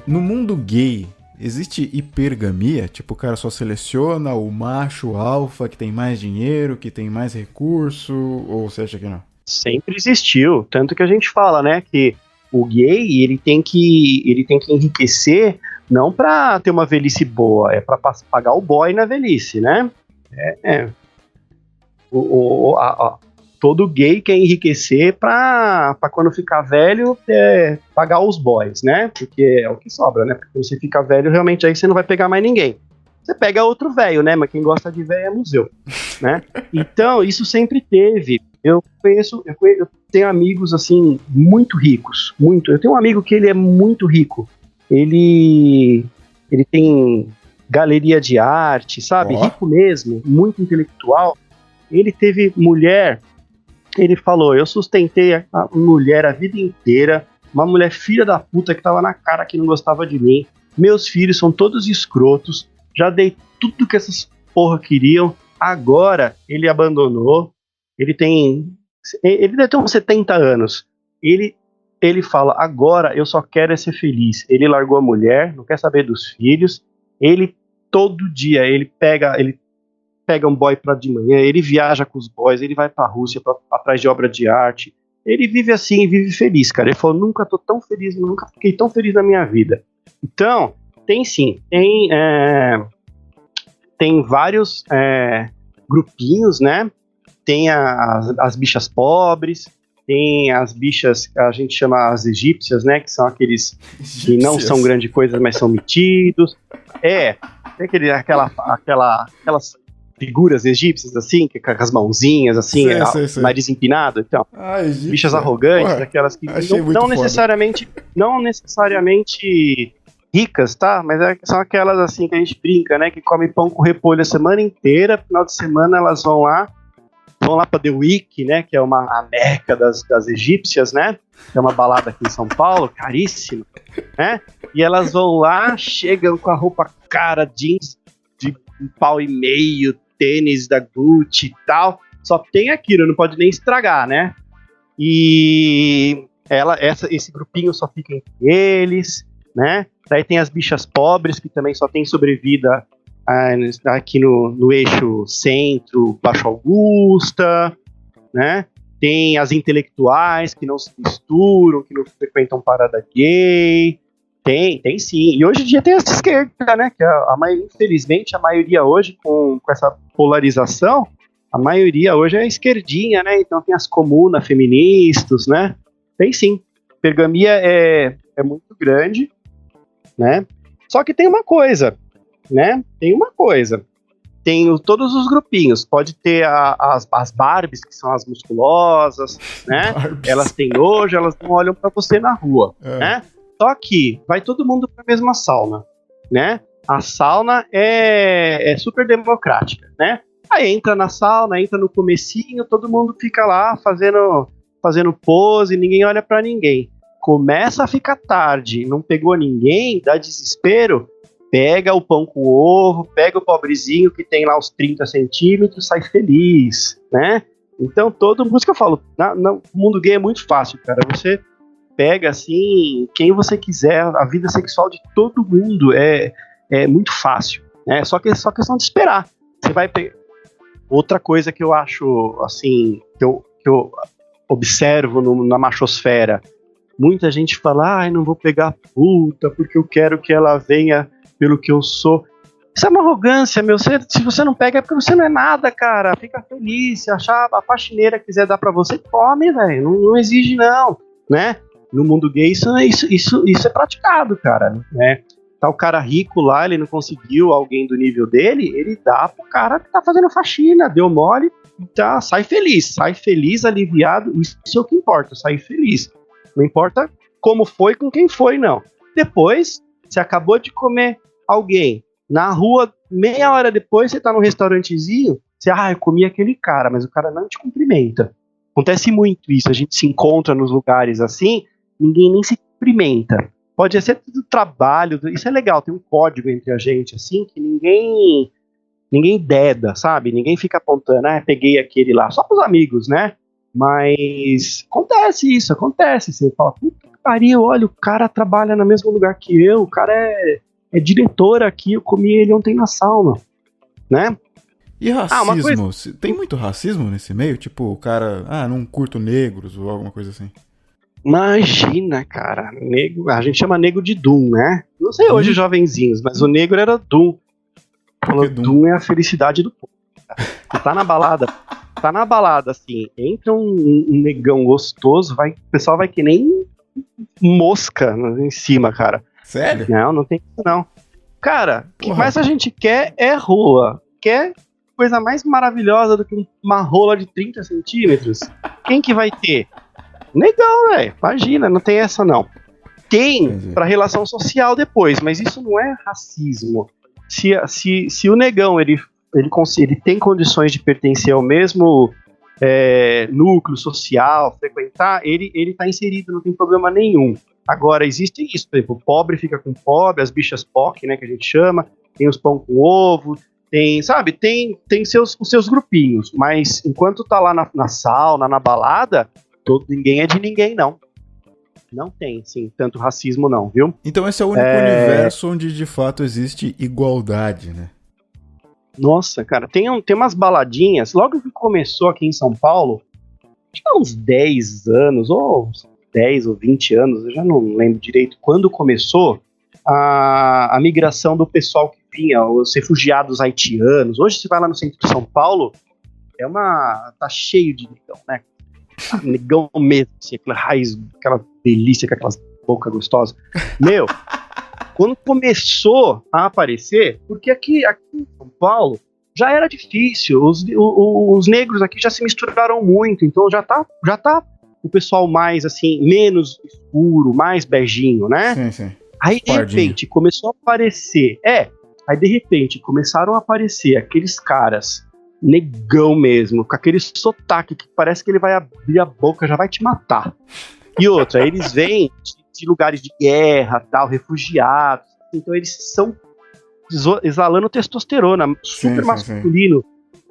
No mundo gay, existe hipergamia? Tipo, o cara só seleciona o macho alfa que tem mais dinheiro, que tem mais recurso, ou você acha que não? Sempre existiu, tanto que a gente fala, né, que o gay, ele tem que enriquecer não pra ter uma velhice boa, é pra pagar o boy na velhice, né? Todo gay quer enriquecer pra quando ficar velho pagar os boys, né? Porque é o que sobra, né? Porque quando você fica velho, realmente aí você não vai pegar mais ninguém. Você pega outro velho, né? Mas quem gosta de velho é museu, né? Então, isso sempre teve. Eu tenho amigos, assim, muito ricos, muito. Eu tenho um amigo que ele é muito rico. Ele tem galeria de arte, sabe? Rico mesmo, muito intelectual. Ele teve mulher. Ele falou, eu sustentei a mulher a vida inteira, uma mulher filha da puta que tava na cara que não gostava de mim, meus filhos são todos escrotos, já dei tudo que essas porra queriam, agora ele abandonou, ele deve ter uns 70 anos, ele fala, agora eu só quero ser feliz, ele largou a mulher, não quer saber dos filhos, ele todo dia, ele pega um boy pra de manhã, ele viaja com os boys, ele vai pra Rússia atrás de obra de arte, ele vive assim, vive feliz, cara. Ele falou, nunca fiquei tão feliz na minha vida. Então, tem sim, tem vários grupinhos, né? Tem as bichas pobres, tem as bichas, a gente chama as egípcias, né? Que são aqueles que não são grande coisa, mas são metidos. Tem aquelas figuras egípcias, assim, com as mãozinhas, assim, nariz empinado, então. Bichas arrogantes, aquelas que não necessariamente ricas, tá? Mas são aquelas, assim, que a gente brinca, né? Que come pão com repolho a semana inteira, final de semana elas vão lá pra The Week, né? Que é a meca das egípcias, né? Que é uma balada aqui em São Paulo, caríssima, né? E elas vão lá, chegam com a roupa cara, jeans de $1,5, tênis da Gucci e tal, só tem aquilo, não pode nem estragar, né? E esse grupinho só fica entre eles, né? Daí tem as bichas pobres, que também só tem sobrevida aqui no eixo centro, Baixo Augusta, né? Tem as intelectuais que não se misturam, que não frequentam parada gay. Tem sim. E hoje em dia tem essa esquerda, né? Que infelizmente a maioria hoje, com essa polarização, a maioria hoje é esquerdinha, né? Então tem as comunas feministas, né? Tem sim. Pergamia é muito grande, né? Só que tem uma coisa, né? Tem todos os grupinhos. Pode ter as Barbies, que são as musculosas, né? Barbies. Elas têm nojo, elas não olham pra você na rua, né? Só que vai todo mundo pra mesma sauna, né? A sauna é super democrática, né? Aí entra na sauna, entra no comecinho, todo mundo fica lá fazendo pose, ninguém olha pra ninguém. Começa a ficar tarde, não pegou ninguém, dá desespero, pega o pão com ovo, pega o pobrezinho que tem lá os 30 centímetros, sai feliz, né? Então todo mundo, que eu falo, no mundo gay é muito fácil, cara. Você pega assim, quem você quiser, a vida sexual de todo mundo é muito fácil, né? Só questão de esperar. Você vai pegar. Outra coisa que eu acho, assim, que eu observo na machosfera, muita gente fala, não vou pegar puta porque eu quero que ela venha pelo que eu sou. Isso é uma arrogância, meu. Se você não pega é porque você não é nada, cara. Fica feliz. Se achar a faxineira quiser dar pra você, come, velho. Não exige, não, né? No mundo gay isso é praticado, cara, né? Tá o cara rico lá, ele não conseguiu alguém do nível dele, ele dá pro cara que tá fazendo faxina, deu mole, tá, sai feliz, aliviado, isso é o que importa, sair feliz. Não importa como foi, com quem foi, não. Depois, você acabou de comer alguém na rua, meia hora depois você tá num restaurantezinho, você, eu comi aquele cara, mas o cara não te cumprimenta. Acontece muito isso, a gente se encontra nos lugares assim, ninguém nem se cumprimenta. Pode ser tudo trabalho, isso é legal, tem um código entre a gente, assim, que ninguém deda, sabe? Ninguém fica apontando, peguei aquele lá, só pros amigos, né? Mas acontece, você fala, puta que pariu, olha, o cara trabalha no mesmo lugar que eu, o cara é diretor aqui, eu comi ele ontem na sauna, né? E racismo? Tem muito racismo nesse meio? Tipo, o cara, não curto negros ou alguma coisa assim? Imagina, cara, negro, a gente chama negro de Doom, né? Não sei hoje, jovenzinhos, mas o negro era Doom. Doom é a felicidade do povo. Você tá na balada, assim, entra um negão gostoso, o pessoal vai que nem mosca em cima, cara. Sério? Não tem isso não. Cara, o que mais a gente quer é rua. Quer coisa mais maravilhosa do que uma rola de 30 centímetros? Quem que vai ter? Negão, velho. Imagina, não tem essa não. Tem pra relação social depois, mas isso não é racismo. Se o negão ele tem condições de pertencer ao mesmo núcleo social, frequentar, ele tá inserido, não tem problema nenhum. Agora, existe isso, por exemplo, o pobre fica com pobre, as bichas POC, né, que a gente chama, tem os pão com ovo, tem os seus grupinhos, mas enquanto tá lá na sauna, na balada, ninguém é de ninguém, não. Não tem, sim, tanto racismo não, viu? Então esse é o único universo onde de fato existe igualdade, né? Nossa, cara, tem umas baladinhas, logo que começou aqui em São Paulo, tinha uns 10 anos, ou 10 ou 20 anos, eu já não lembro direito quando começou a migração do pessoal que vinha, os refugiados haitianos. Hoje você vai lá no centro de São Paulo, tá cheio de negão, né? Negão mesmo, assim, aquela raiz, aquela delícia com aquelas bocas gostosas. Meu, quando começou a aparecer, porque aqui em São Paulo já era difícil, os negros aqui já se misturaram muito, então já tá o pessoal mais assim, menos escuro, mais beijinho, né? Sim, sim. Aí de repente começou a aparecer, começaram a aparecer aqueles caras negão mesmo, com aquele sotaque que parece que ele vai abrir a boca, já vai te matar. E outra, eles vêm de lugares de guerra, tal, refugiados, então eles são exalando testosterona, super masculino,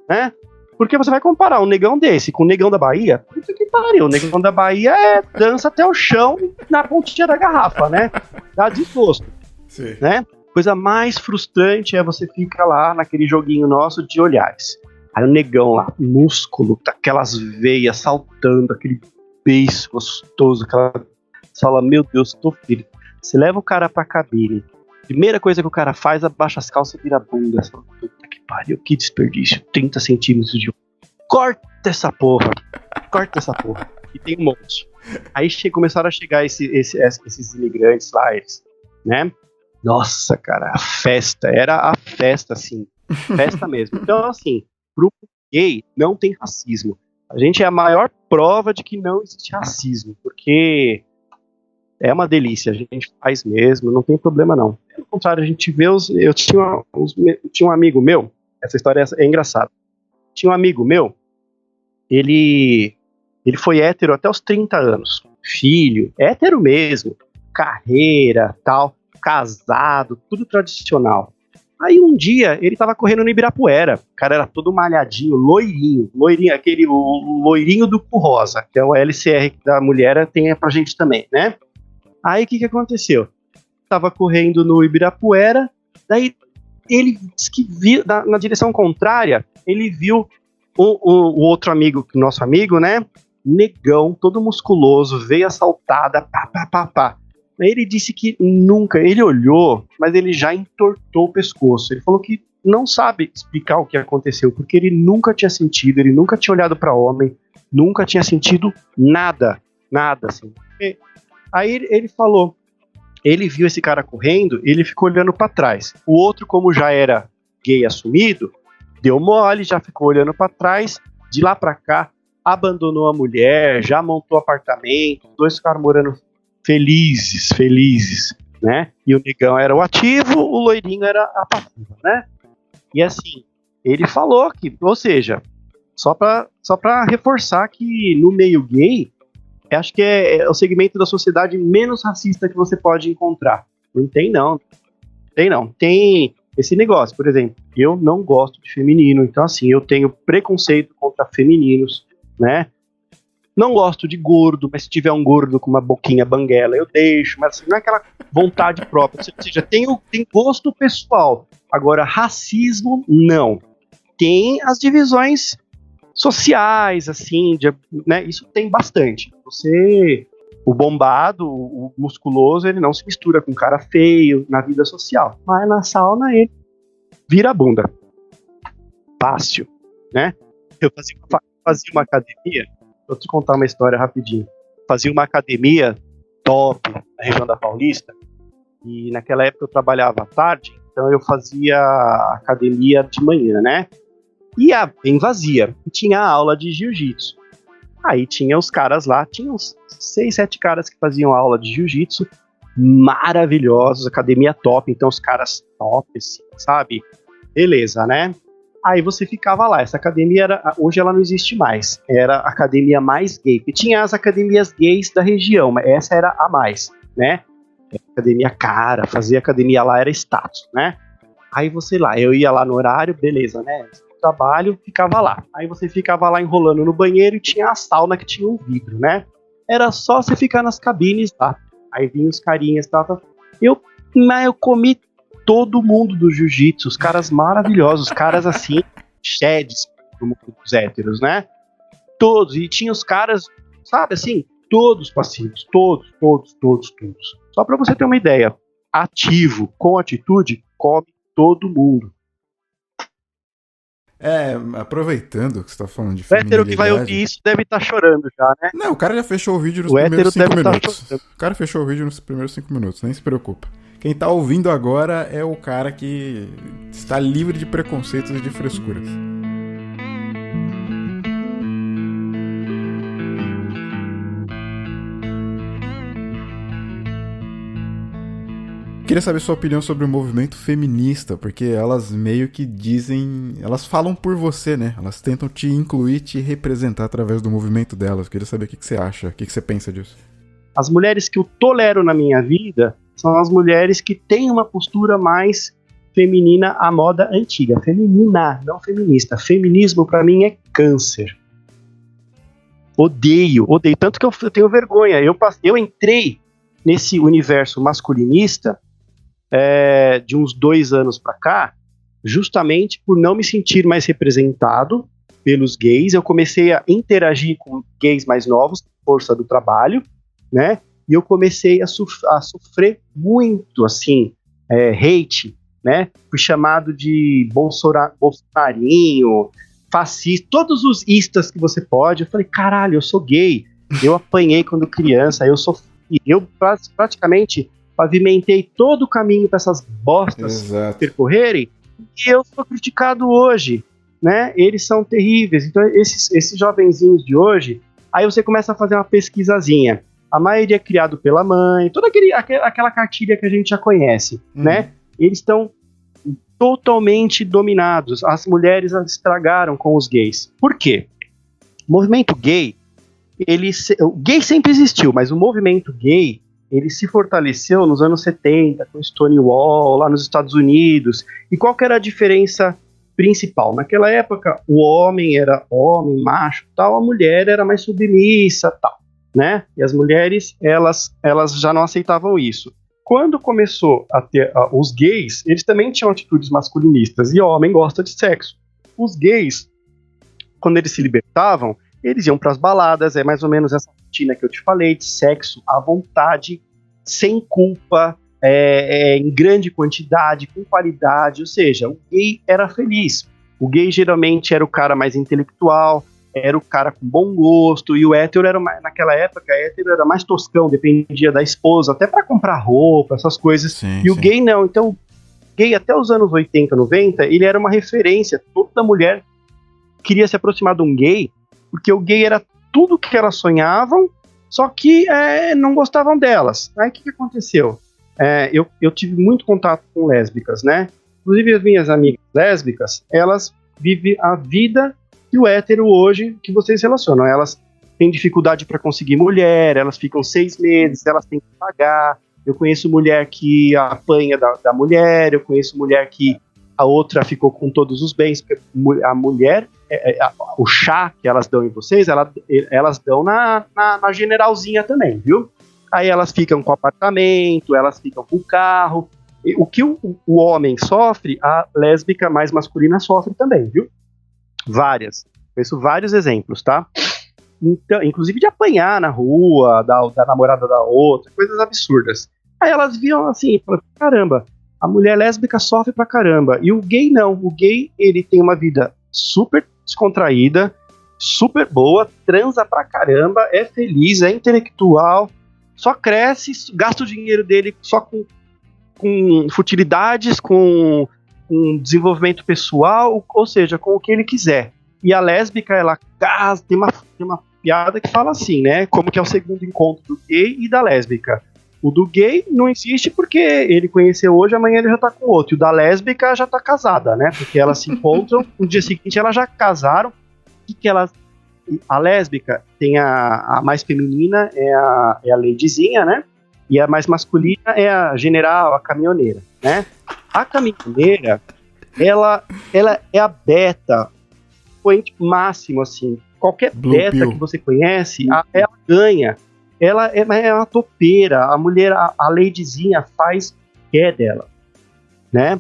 né? Porque você vai comparar um negão desse com o negão da Bahia, puta que pariu, o negão da Bahia dança até o chão na pontinha da garrafa, né? Dá desgosto, Sim. né? Coisa mais frustrante é você ficar lá naquele joguinho nosso de olhares. Aí o negão lá, músculo, aquelas veias saltando, aquele beiço gostoso, aquela... Você fala, meu Deus, tô filho. Você leva o cara pra cabine, primeira coisa que o cara faz, abaixa as calças e vira a bunda. Você fala, puta que pariu, que desperdício, 30 centímetros de... Corta essa porra. E tem um monte. Aí começaram a chegar esses imigrantes lá, eles, né? Nossa, cara, a festa, era a festa, assim, festa mesmo. Então, assim, grupo gay não tem racismo. A gente é a maior prova de que não existe racismo, porque é uma delícia, a gente faz mesmo, não tem problema não. Pelo contrário, a gente vê eu tinha um amigo meu, essa história é engraçada. Tinha um amigo meu, ele foi hétero até os 30 anos, filho, hétero mesmo, carreira, tal, casado, tudo tradicional. Aí um dia ele tava correndo no Ibirapuera, o cara era todo malhadinho, loirinho, aquele loirinho do cu rosa, que é o LCR da mulher, tem pra gente também, né? Aí o que aconteceu? Tava correndo no Ibirapuera, daí ele disse que viu, na direção contrária, ele viu o outro amigo, nosso amigo, né? Negão, todo musculoso, veia saltada, pá. Ele disse que nunca, ele olhou, mas ele já entortou o pescoço. Ele falou que não sabe explicar o que aconteceu, porque ele nunca tinha sentido, ele nunca tinha olhado para homem, nunca tinha sentido nada, assim. Aí ele falou, ele viu esse cara correndo, ele ficou olhando para trás. O outro, como já era gay assumido, deu mole, já ficou olhando para trás, de lá para cá, abandonou a mulher, já montou apartamento, os dois ficaram morando felizes, né? E o negão era o ativo, o loirinho era a passiva, né? E assim, ele falou que, ou seja, só pra reforçar que no meio gay, acho que é o segmento da sociedade menos racista que você pode encontrar. Não tem não. Tem esse negócio, por exemplo, eu não gosto de feminino, então assim, eu tenho preconceito contra femininos, né? Não gosto de gordo, mas se tiver um gordo com uma boquinha banguela, eu deixo, mas assim, não é aquela vontade própria. Ou seja, tem gosto pessoal. Agora, racismo, não. Tem as divisões sociais, assim, né? Isso tem bastante. O bombado, o musculoso, ele não se mistura com cara feio na vida social. Mas na sauna, ele vira a bunda. Fácil, né? Eu fazia uma academia. Vou te contar uma história rapidinho. Fazia uma academia top na região da Paulista, e naquela época eu trabalhava à tarde, então eu fazia academia de manhã, né? Ia bem vazia, e tinha aula de jiu-jitsu. Aí tinha os caras lá, tinha uns 6, 7 caras que faziam aula de jiu-jitsu, maravilhosos, academia top, então os caras top, assim, sabe? Beleza, né? Aí você ficava lá, essa academia hoje ela não existe mais, era a academia mais gay, porque tinha as academias gays da região, mas essa era a mais, né? Academia cara, fazer academia lá era status, né? Aí você lá, eu ia lá no horário, beleza, né? Trabalho, ficava lá. Aí você ficava lá enrolando no banheiro e tinha a sauna que tinha um vidro, né? Era só você ficar nas cabines lá. Aí vinham os carinhas, tal. Eu comi todo mundo do jiu-jitsu, os caras maravilhosos, os caras assim, sheds do mundo dos héteros, né? Todos, e tinha os caras, sabe assim, todos passivos, todos. Só pra você ter uma ideia, ativo, com atitude, come todo mundo. Aproveitando que você tá falando de feminilidade... O hétero que vai ouvir isso deve estar chorando já, né? Não, o cara já fechou o vídeo nos primeiros 5 minutos. O cara fechou o vídeo nos primeiros 5 minutos, nem se preocupa. Quem tá ouvindo agora é o cara que está livre de preconceitos e de frescuras. Queria saber sua opinião sobre o movimento feminista, porque elas meio que dizem... Elas falam por você, né? Elas tentam te incluir, te representar através do movimento delas. Queria saber o que você acha, o que você pensa disso. As mulheres que eu tolero na minha vida são as mulheres que têm uma postura mais feminina à moda antiga. Feminina, não feminista. Feminismo pra mim é câncer. Odeio. Tanto que eu tenho vergonha. Eu entrei nesse universo masculinista de uns 2 anos pra cá, justamente por não me sentir mais representado pelos gays. Eu comecei a interagir com gays mais novos, força do trabalho, né? E eu comecei a sofrer muito, assim, hate, né? Fui chamado de bolsonarinho, fascista, todos os istas que você pode. Eu falei, caralho, eu sou gay, eu apanhei quando criança, eu praticamente pavimentei todo o caminho para essas bostas percorrerem, e eu sou criticado hoje, né? Eles são terríveis. Então esses jovenzinhos de hoje, aí você começa a fazer uma pesquisazinha. A maioria é criado pela mãe, toda aquela cartilha que a gente já conhece, né? Eles estão totalmente dominados. As mulheres as estragaram com os gays. Por quê? O movimento gay, o gay sempre existiu, mas o movimento gay, ele se fortaleceu nos anos 70, com Stonewall, lá nos Estados Unidos. E qual que era a diferença principal? Naquela época, o homem era homem, macho, tal, a mulher era mais submissa, tal, né? E as mulheres, elas já não aceitavam isso. Quando começou a ter os gays, eles também tinham atitudes masculinistas, e o homem gosta de sexo. Os gays, quando eles se libertavam, eles iam para as baladas, é mais ou menos essa rotina que eu te falei, de sexo à vontade, sem culpa, em grande quantidade, com qualidade, ou seja, o gay era feliz. O gay geralmente era o cara mais intelectual, era o cara com bom gosto, e o hétero era mais, naquela época, era mais toscão, dependia da esposa, até para comprar roupa, essas coisas. Sim, e o gay não. Então, o gay até os anos 80, 90, ele era uma referência. Toda mulher queria se aproximar de um gay, porque o gay era tudo que elas sonhavam, só que não gostavam delas. Aí o que aconteceu? Eu tive muito contato com lésbicas, né? Inclusive as minhas amigas lésbicas, elas vivem a vida que o hétero hoje, que vocês relacionam. Elas têm dificuldade para conseguir mulher, elas ficam 6 meses, elas têm que pagar. Eu conheço mulher que apanha da mulher, eu conheço mulher que a outra ficou com todos os bens, porque a mulher, o chá que elas dão em vocês, elas dão na generalzinha também, viu? Aí elas ficam com apartamento, elas ficam com carro. E o que o homem sofre, a lésbica mais masculina sofre também, viu? Conheço vários exemplos, tá? Então, inclusive de apanhar na rua, da namorada da outra, coisas absurdas. Aí elas viam assim, falaram, caramba, a mulher lésbica sofre pra caramba, e o gay não. O gay, ele tem uma vida super descontraída, super boa, transa pra caramba, é feliz, é intelectual, só cresce, gasta o dinheiro dele só com futilidades, com desenvolvimento pessoal, ou seja, com o que ele quiser. E a lésbica, ela casa, tem uma piada que fala assim, né? Como que é o segundo encontro do gay e da lésbica. O do gay não existe porque ele conheceu hoje, amanhã ele já tá com outro. E o da lésbica já tá casada, né? Porque elas se encontram, no dia seguinte elas já casaram. A lésbica tem a mais feminina, é a ladyzinha, né? E a mais masculina é a general, a caminhoneira, né? A caminhoneira, ela é a beta, expoente máximo, assim. Qualquer Blue beta pill que você conhece, ela ganha. Ela é uma topeira. A mulher, a ladyzinha faz o que é dela, né?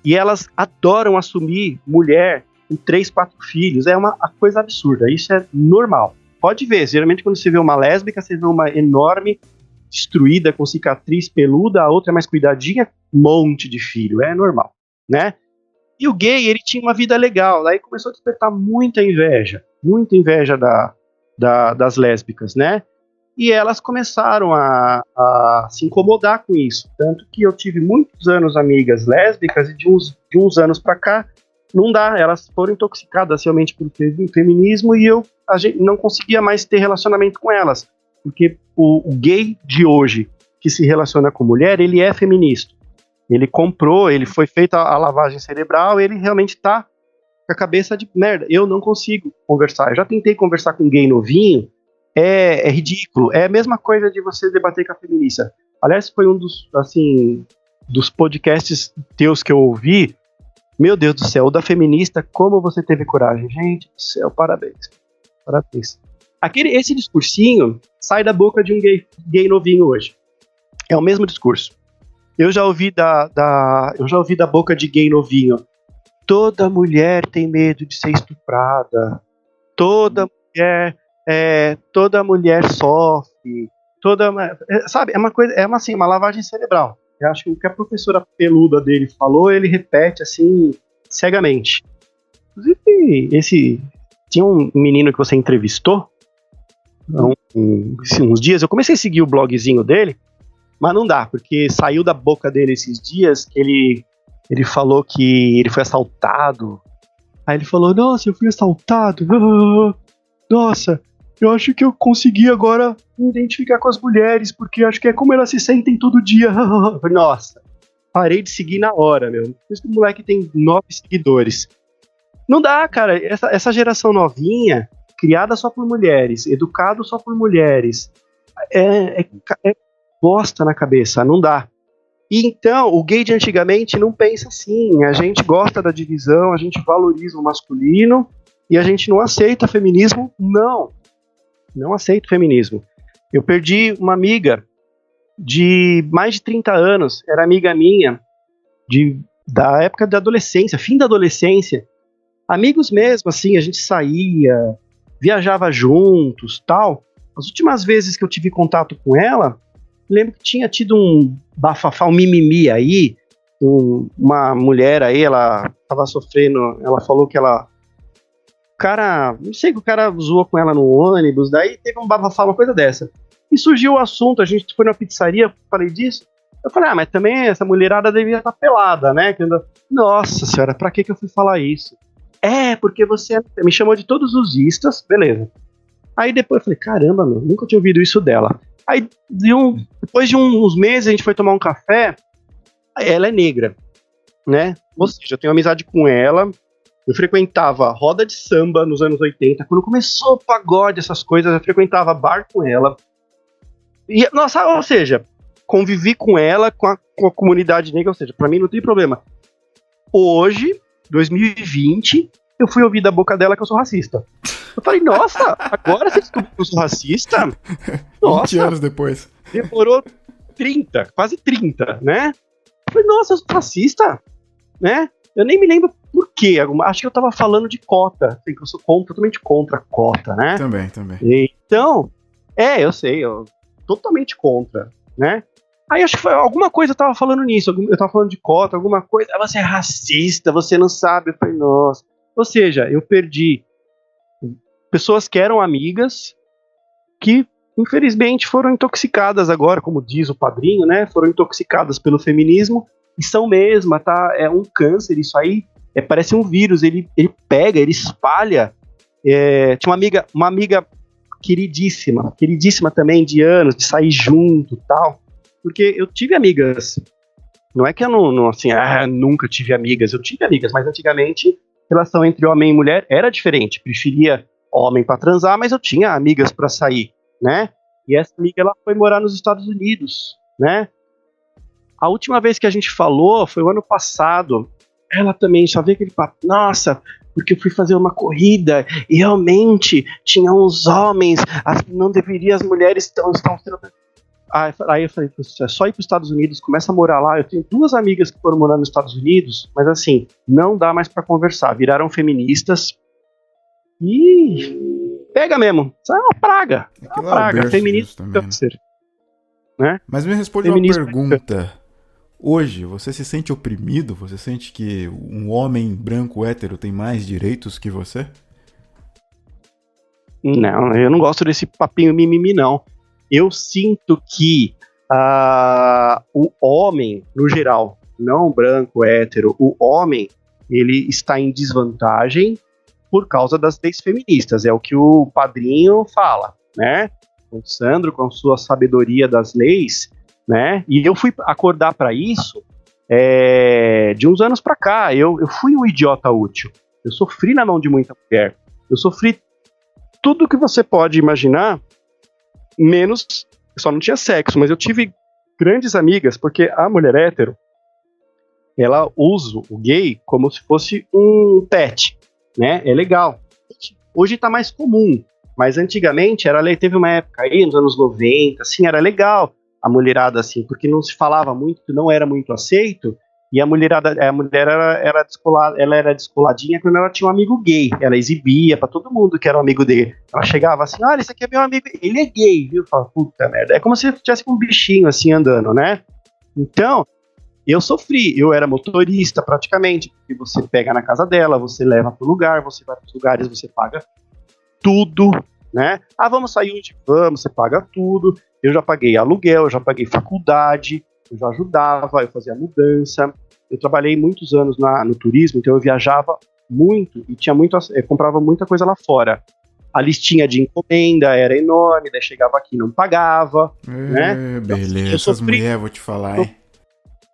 E elas adoram assumir mulher com 3, 4 filhos. É uma coisa absurda. Isso é normal. Pode ver, geralmente quando você vê uma lésbica, você vê uma enorme, destruída, com cicatriz peluda, a outra é mais cuidadinha, monte de filho, é normal, né? E o gay, ele tinha uma vida legal, aí começou a despertar muita inveja das lésbicas, né? E elas começaram a se incomodar com isso, tanto que eu tive muitos anos amigas lésbicas, e de uns anos pra cá, não dá, elas foram intoxicadas realmente pelo feminismo, e a gente não conseguia mais ter relacionamento com elas, porque o gay de hoje, que se relaciona com mulher, ele é feminista. Ele comprou, ele foi feita a lavagem cerebral, ele realmente tá com a cabeça de merda. Eu não consigo conversar. Eu já tentei conversar com um gay novinho, é ridículo. É a mesma coisa de você debater com a feminista. Aliás, foi um dos, assim, dos podcasts teus que eu ouvi, meu Deus do céu, o da feminista, como você teve coragem. Gente do céu, parabéns. Parabéns. Esse discursinho sai da boca de um gay novinho hoje. É o mesmo discurso. Eu já ouvi da boca de gay novinho. Toda mulher tem medo de ser estuprada. Toda mulher sofre. Sabe, uma lavagem cerebral. Eu acho que o que a professora peluda dele falou, ele repete assim, cegamente. Inclusive, tinha um menino que você entrevistou uns dias, eu comecei a seguir o blogzinho dele, mas não dá, porque saiu da boca dele esses dias que ele falou que ele foi assaltado. Aí ele falou, nossa, eu fui assaltado. Nossa, eu acho que eu consegui agora me identificar com as mulheres, porque acho que é como elas se sentem todo dia. Nossa, parei de seguir na hora, meu. Por isso que o moleque tem 9 seguidores. Não dá, cara. Essa geração novinha, criada só por mulheres, educado só por mulheres, é bosta na cabeça, não dá. E então, o gay de antigamente não pensa assim. A gente gosta da divisão, a gente valoriza o masculino e a gente não aceita feminismo. Não aceito feminismo. Eu perdi uma amiga de mais de 30 anos, era amiga minha da época da adolescência, fim da adolescência. Amigos mesmo, assim, a gente saía, viajava juntos, tal. As últimas vezes que eu tive contato com ela, lembro que tinha tido um bafafá, um mimimi aí, uma mulher aí, ela tava sofrendo, ela falou que não sei que o cara zoou com ela no ônibus, daí teve um bafafá, uma coisa dessa. E surgiu o assunto, a gente foi na pizzaria, falei disso, eu falei, mas também essa mulherada devia estar pelada, né? Nossa senhora, pra que eu fui falar isso? Porque você me chamou de todos os istas, beleza. Aí depois eu falei, caramba, meu, nunca tinha ouvido isso dela. Aí depois de uns meses a gente foi tomar um café, ela é negra, né? Ou seja, eu tenho amizade com ela, eu frequentava roda de samba nos anos 80, quando começou o pagode, essas coisas, eu frequentava bar com ela. E, nossa, ou seja, convivi com ela, com a comunidade negra, ou seja, pra mim não tem problema. Hoje, 2020, eu fui ouvir da boca dela que eu sou racista. Eu falei, nossa, agora você descobriu que eu sou racista? Nossa, 20 anos depois. Demorou 30, quase 30, né? Eu falei, nossa, eu sou racista, né? Eu nem me lembro por quê. Acho que eu tava falando de cota. Eu sou totalmente contra a cota, né? Também. Então, eu sei, totalmente contra, né? Aí acho que foi alguma coisa eu tava falando nisso, eu tava falando de cota, alguma coisa, você é racista, você não sabe. Eu falei, nossa. Ou seja, eu perdi pessoas que eram amigas, que infelizmente foram intoxicadas agora, como diz o padrinho, né? Foram intoxicadas pelo feminismo, e são mesmo, tá? É um câncer, isso aí parece um vírus, ele pega, ele espalha. Tinha uma amiga queridíssima também, de anos, de sair junto e tal. Porque eu tive amigas, não é que eu não assim, nunca tive amigas, eu tive amigas, mas antigamente a relação entre homem e mulher era diferente, preferia homem pra transar, mas eu tinha amigas pra sair, né? E essa amiga, ela foi morar nos Estados Unidos, né? A última vez que a gente falou foi o ano passado, ela também só veio aquele papo, nossa, porque eu fui fazer uma corrida e realmente tinha uns homens, não deveria, as mulheres estão sendo... Aí eu falei, é só ir para os Estados Unidos, começa a morar lá. Eu tenho 2 amigas que foram morar nos Estados Unidos, mas assim, não dá mais para conversar, viraram feministas e pega mesmo, isso é uma praga. É uma praga, feminismo é câncer, né? Mas me responde uma pergunta. Hoje, você se sente oprimido? Você sente que um homem branco hétero tem mais direitos que você? Não, eu não gosto desse papinho mimimi, não. Eu sinto que o homem, no geral, não branco, hétero, o homem, ele está em desvantagem por causa das leis feministas. É o que o padrinho fala, né? O Sandro, com sua sabedoria das leis, né? E eu fui acordar para isso de uns anos para cá. Eu fui um idiota útil. Eu sofri na mão de muita mulher. Eu sofri tudo que você pode imaginar, menos, só não tinha sexo, mas eu tive grandes amigas, porque a mulher hétero, ela usa o gay como se fosse um pet, né? É legal. Hoje tá mais comum, mas antigamente teve uma época aí, nos anos 90, assim, era legal a mulherada, assim, porque não se falava muito, não era muito aceito, e a mulher era descolada, ela era descoladinha quando ela tinha um amigo gay, ela exibia pra todo mundo que era um amigo dele. Ela chegava assim, olha, esse aqui é meu amigo, ele é gay, viu? Fala, puta merda, é como se tivesse um bichinho assim andando, né? Então, eu sofri, eu era motorista praticamente, porque você pega na casa dela, você leva pro lugar, você vai pros lugares, você paga tudo, né? Ah, vamos sair hoje? Vamos, você paga tudo. Eu já paguei aluguel, eu já paguei faculdade, eu já ajudava, eu fazia mudança. Eu trabalhei muitos anos no turismo, então eu viajava muito e comprava muita coisa lá fora. A listinha de encomenda era enorme, daí chegava aqui e não pagava, né? Beleza, essas mulheres, vou te falar, hein?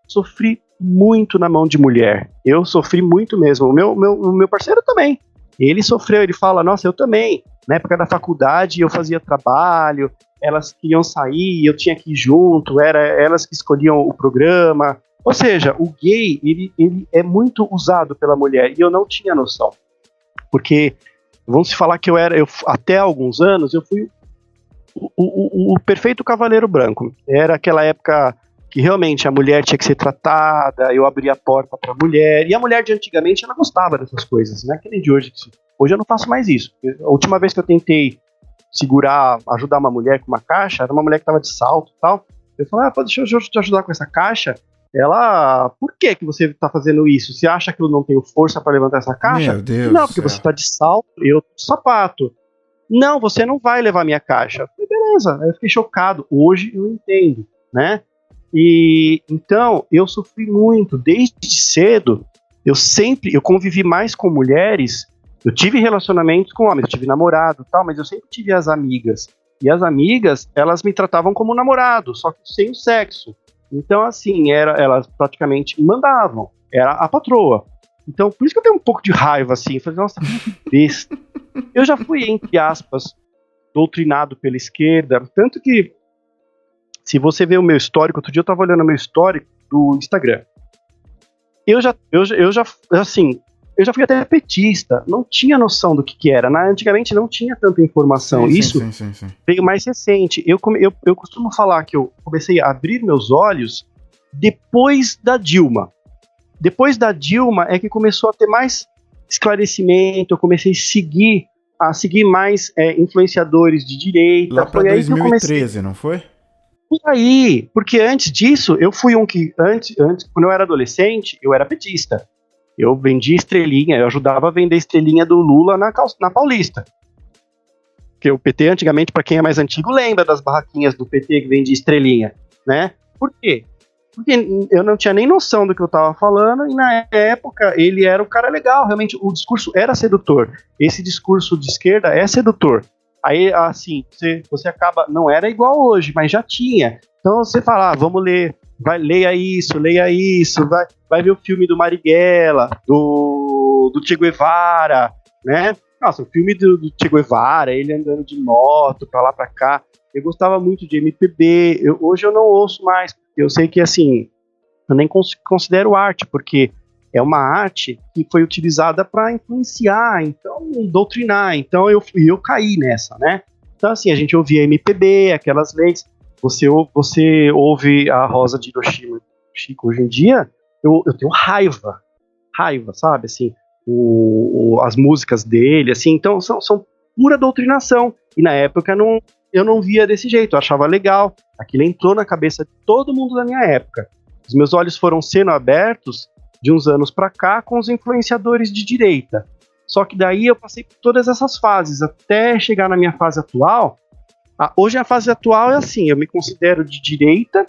Sofri muito na mão de mulher. Eu sofri muito mesmo. O meu parceiro também. Ele sofreu, ele fala, nossa, eu também. Na época da faculdade eu fazia trabalho, elas queriam sair, eu tinha que ir junto, elas que escolhiam o programa. Ou seja, o gay, ele é muito usado pela mulher, e eu não tinha noção. Porque, vamos falar que até alguns anos, eu fui o perfeito cavaleiro branco. Era aquela época que realmente a mulher tinha que ser tratada, eu abria a porta para a mulher, e a mulher de antigamente, ela gostava dessas coisas, né? Que nem de hoje. Hoje eu não faço mais isso. A última vez que eu tentei ajudar uma mulher com uma caixa, era uma mulher que estava de salto e tal. Eu falei, deixa eu te ajudar com essa caixa. Ela, por que você está fazendo isso? Você acha que eu não tenho força para levantar essa caixa? Meu Deus. Não, porque você está de salto, eu tô de sapato. Não, você não vai levar minha caixa. Eu falei, beleza. Aí eu fiquei chocado. Hoje eu entendo, né? E então eu sofri muito desde cedo. Eu convivi mais com mulheres. Eu tive relacionamentos com homens, eu tive namorado e tal, mas eu sempre tive as amigas. E as amigas, elas me tratavam como namorado, só que sem o sexo. Então, assim, elas praticamente mandavam. Era a patroa. Então, por isso que eu tenho um pouco de raiva, assim. Eu falei, nossa, que besta. Eu já fui, entre aspas, doutrinado pela esquerda. Tanto que, se você ver o meu histórico, outro dia eu tava olhando o meu histórico do Instagram. Eu já fui até petista, não tinha noção do que era. Antigamente não tinha tanta informação. Isso veio mais recente. Eu costumo falar que eu comecei a abrir meus olhos depois da Dilma. Depois da Dilma é que começou a ter mais esclarecimento, eu comecei a seguir mais influenciadores de direita. Lá pra 2013, não foi? Por aí, porque antes disso, eu fui antes, quando eu era adolescente, eu era petista. Eu vendia estrelinha, eu ajudava a vender estrelinha do Lula na Paulista. Porque o PT, antigamente, para quem é mais antigo, lembra das barraquinhas do PT que vendia estrelinha, né? Por quê? Porque eu não tinha nem noção do que eu tava falando, e na época ele era um cara legal, realmente o discurso era sedutor. Esse discurso de esquerda é sedutor. Aí, assim, você acaba, não era igual hoje, mas já tinha. Então você fala, vamos ler, leia isso, vai ver o filme do Marighella, do Che Guevara, né? Nossa, o filme do Che Guevara, ele andando de moto pra lá pra cá. Eu gostava muito de MPB, hoje eu não ouço mais, porque eu sei que, assim, eu nem considero arte, porque é uma arte que foi utilizada para influenciar, então, doutrinar, então eu caí nessa, né? Então, assim, a gente ouvia MPB, aquelas leis, você ouve a Rosa de Hiroshima, Chico, hoje em dia, eu tenho raiva, sabe, assim, as músicas dele, assim, então são pura doutrinação, e na época eu não via desse jeito, eu achava legal, aquilo entrou na cabeça de todo mundo da minha época, os meus olhos foram sendo abertos de uns anos pra cá com os influenciadores de direita, só que daí eu passei por todas essas fases, até chegar na minha fase atual. Hoje a fase atual é assim, eu me considero de direita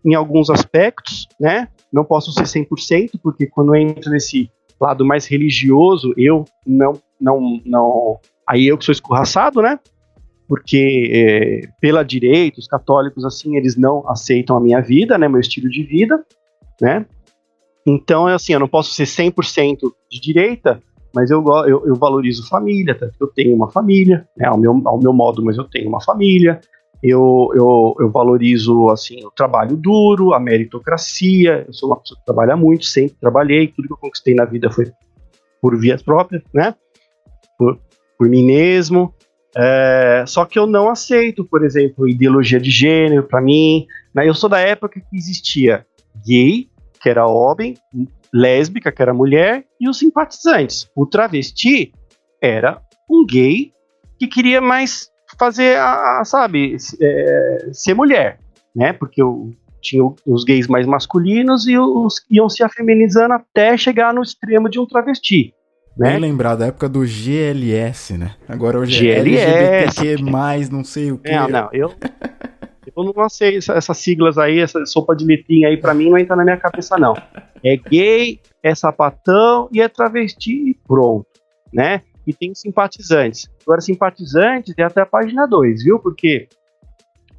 em alguns aspectos, né, não posso ser 100%, porque quando eu entro nesse lado mais religioso, eu não, aí eu que sou escorraçado, né, porque pela direita, os católicos, assim, eles não aceitam a minha vida, né, meu estilo de vida, né, então, assim, eu não posso ser 100% de direita, mas eu valorizo família, tanto que eu tenho uma família, né, ao meu modo, mas eu tenho uma família, eu valorizo, assim, o trabalho duro, a meritocracia. Eu sou uma pessoa que trabalha muito, sempre trabalhei, tudo que eu conquistei na vida foi por vias próprias, né? Por mim mesmo. Só que eu não aceito, por exemplo, ideologia de gênero pra mim, né? Eu sou da época que existia gay, que era homem, lésbica, que era mulher, e os simpatizantes. O travesti era um gay que queria mais fazer, sabe, ser mulher, né? Porque tinha os gays mais masculinos e os iam se afeminizando até chegar no extremo de um travesti. Né? Bem lembrado, da época do GLS, né? Agora hoje GLS, é LGBTQ+, não sei o que. Não, eu não sei essas siglas aí, essa sopa de letrinha aí, pra mim não entra na minha cabeça, não. É gay, é sapatão e é travesti e pronto, né? E tem simpatizantes. Agora, simpatizantes é até a página 2, viu? Porque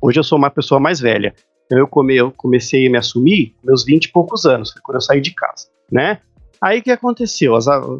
hoje eu sou uma pessoa mais velha. Então eu comecei a me assumir com meus 20 e poucos anos, quando eu saí de casa, né? Aí o que aconteceu?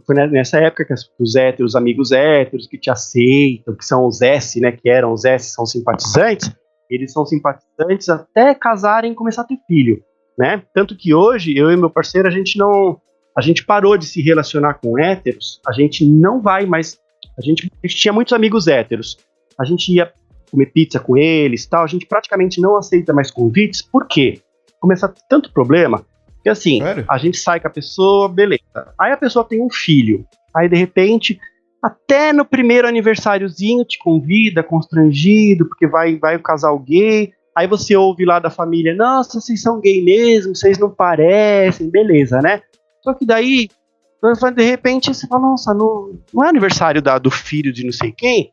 Foi nessa época que os héteros, amigos héteros que te aceitam, que são os S, né? Que eram os S, são simpatizantes. Eles são simpatizantes até casarem e começar a ter filho, né? Tanto que hoje, eu e meu parceiro, a gente parou de se relacionar com héteros, a gente não vai mais, a gente tinha muitos amigos héteros, a gente ia comer pizza com eles, tal, a gente praticamente não aceita mais convites, por quê? Começa a ter tanto problema, que assim, Sério? a gente sai com a pessoa, beleza, aí a pessoa tem um filho, aí de repente, até no primeiro aniversáriozinho te convida, constrangido, porque vai o casal gay, aí você ouve lá da família, nossa, vocês são gay mesmo, vocês não parecem, beleza, né? Só que daí, de repente, você fala, nossa, não é aniversário do filho de não sei quem?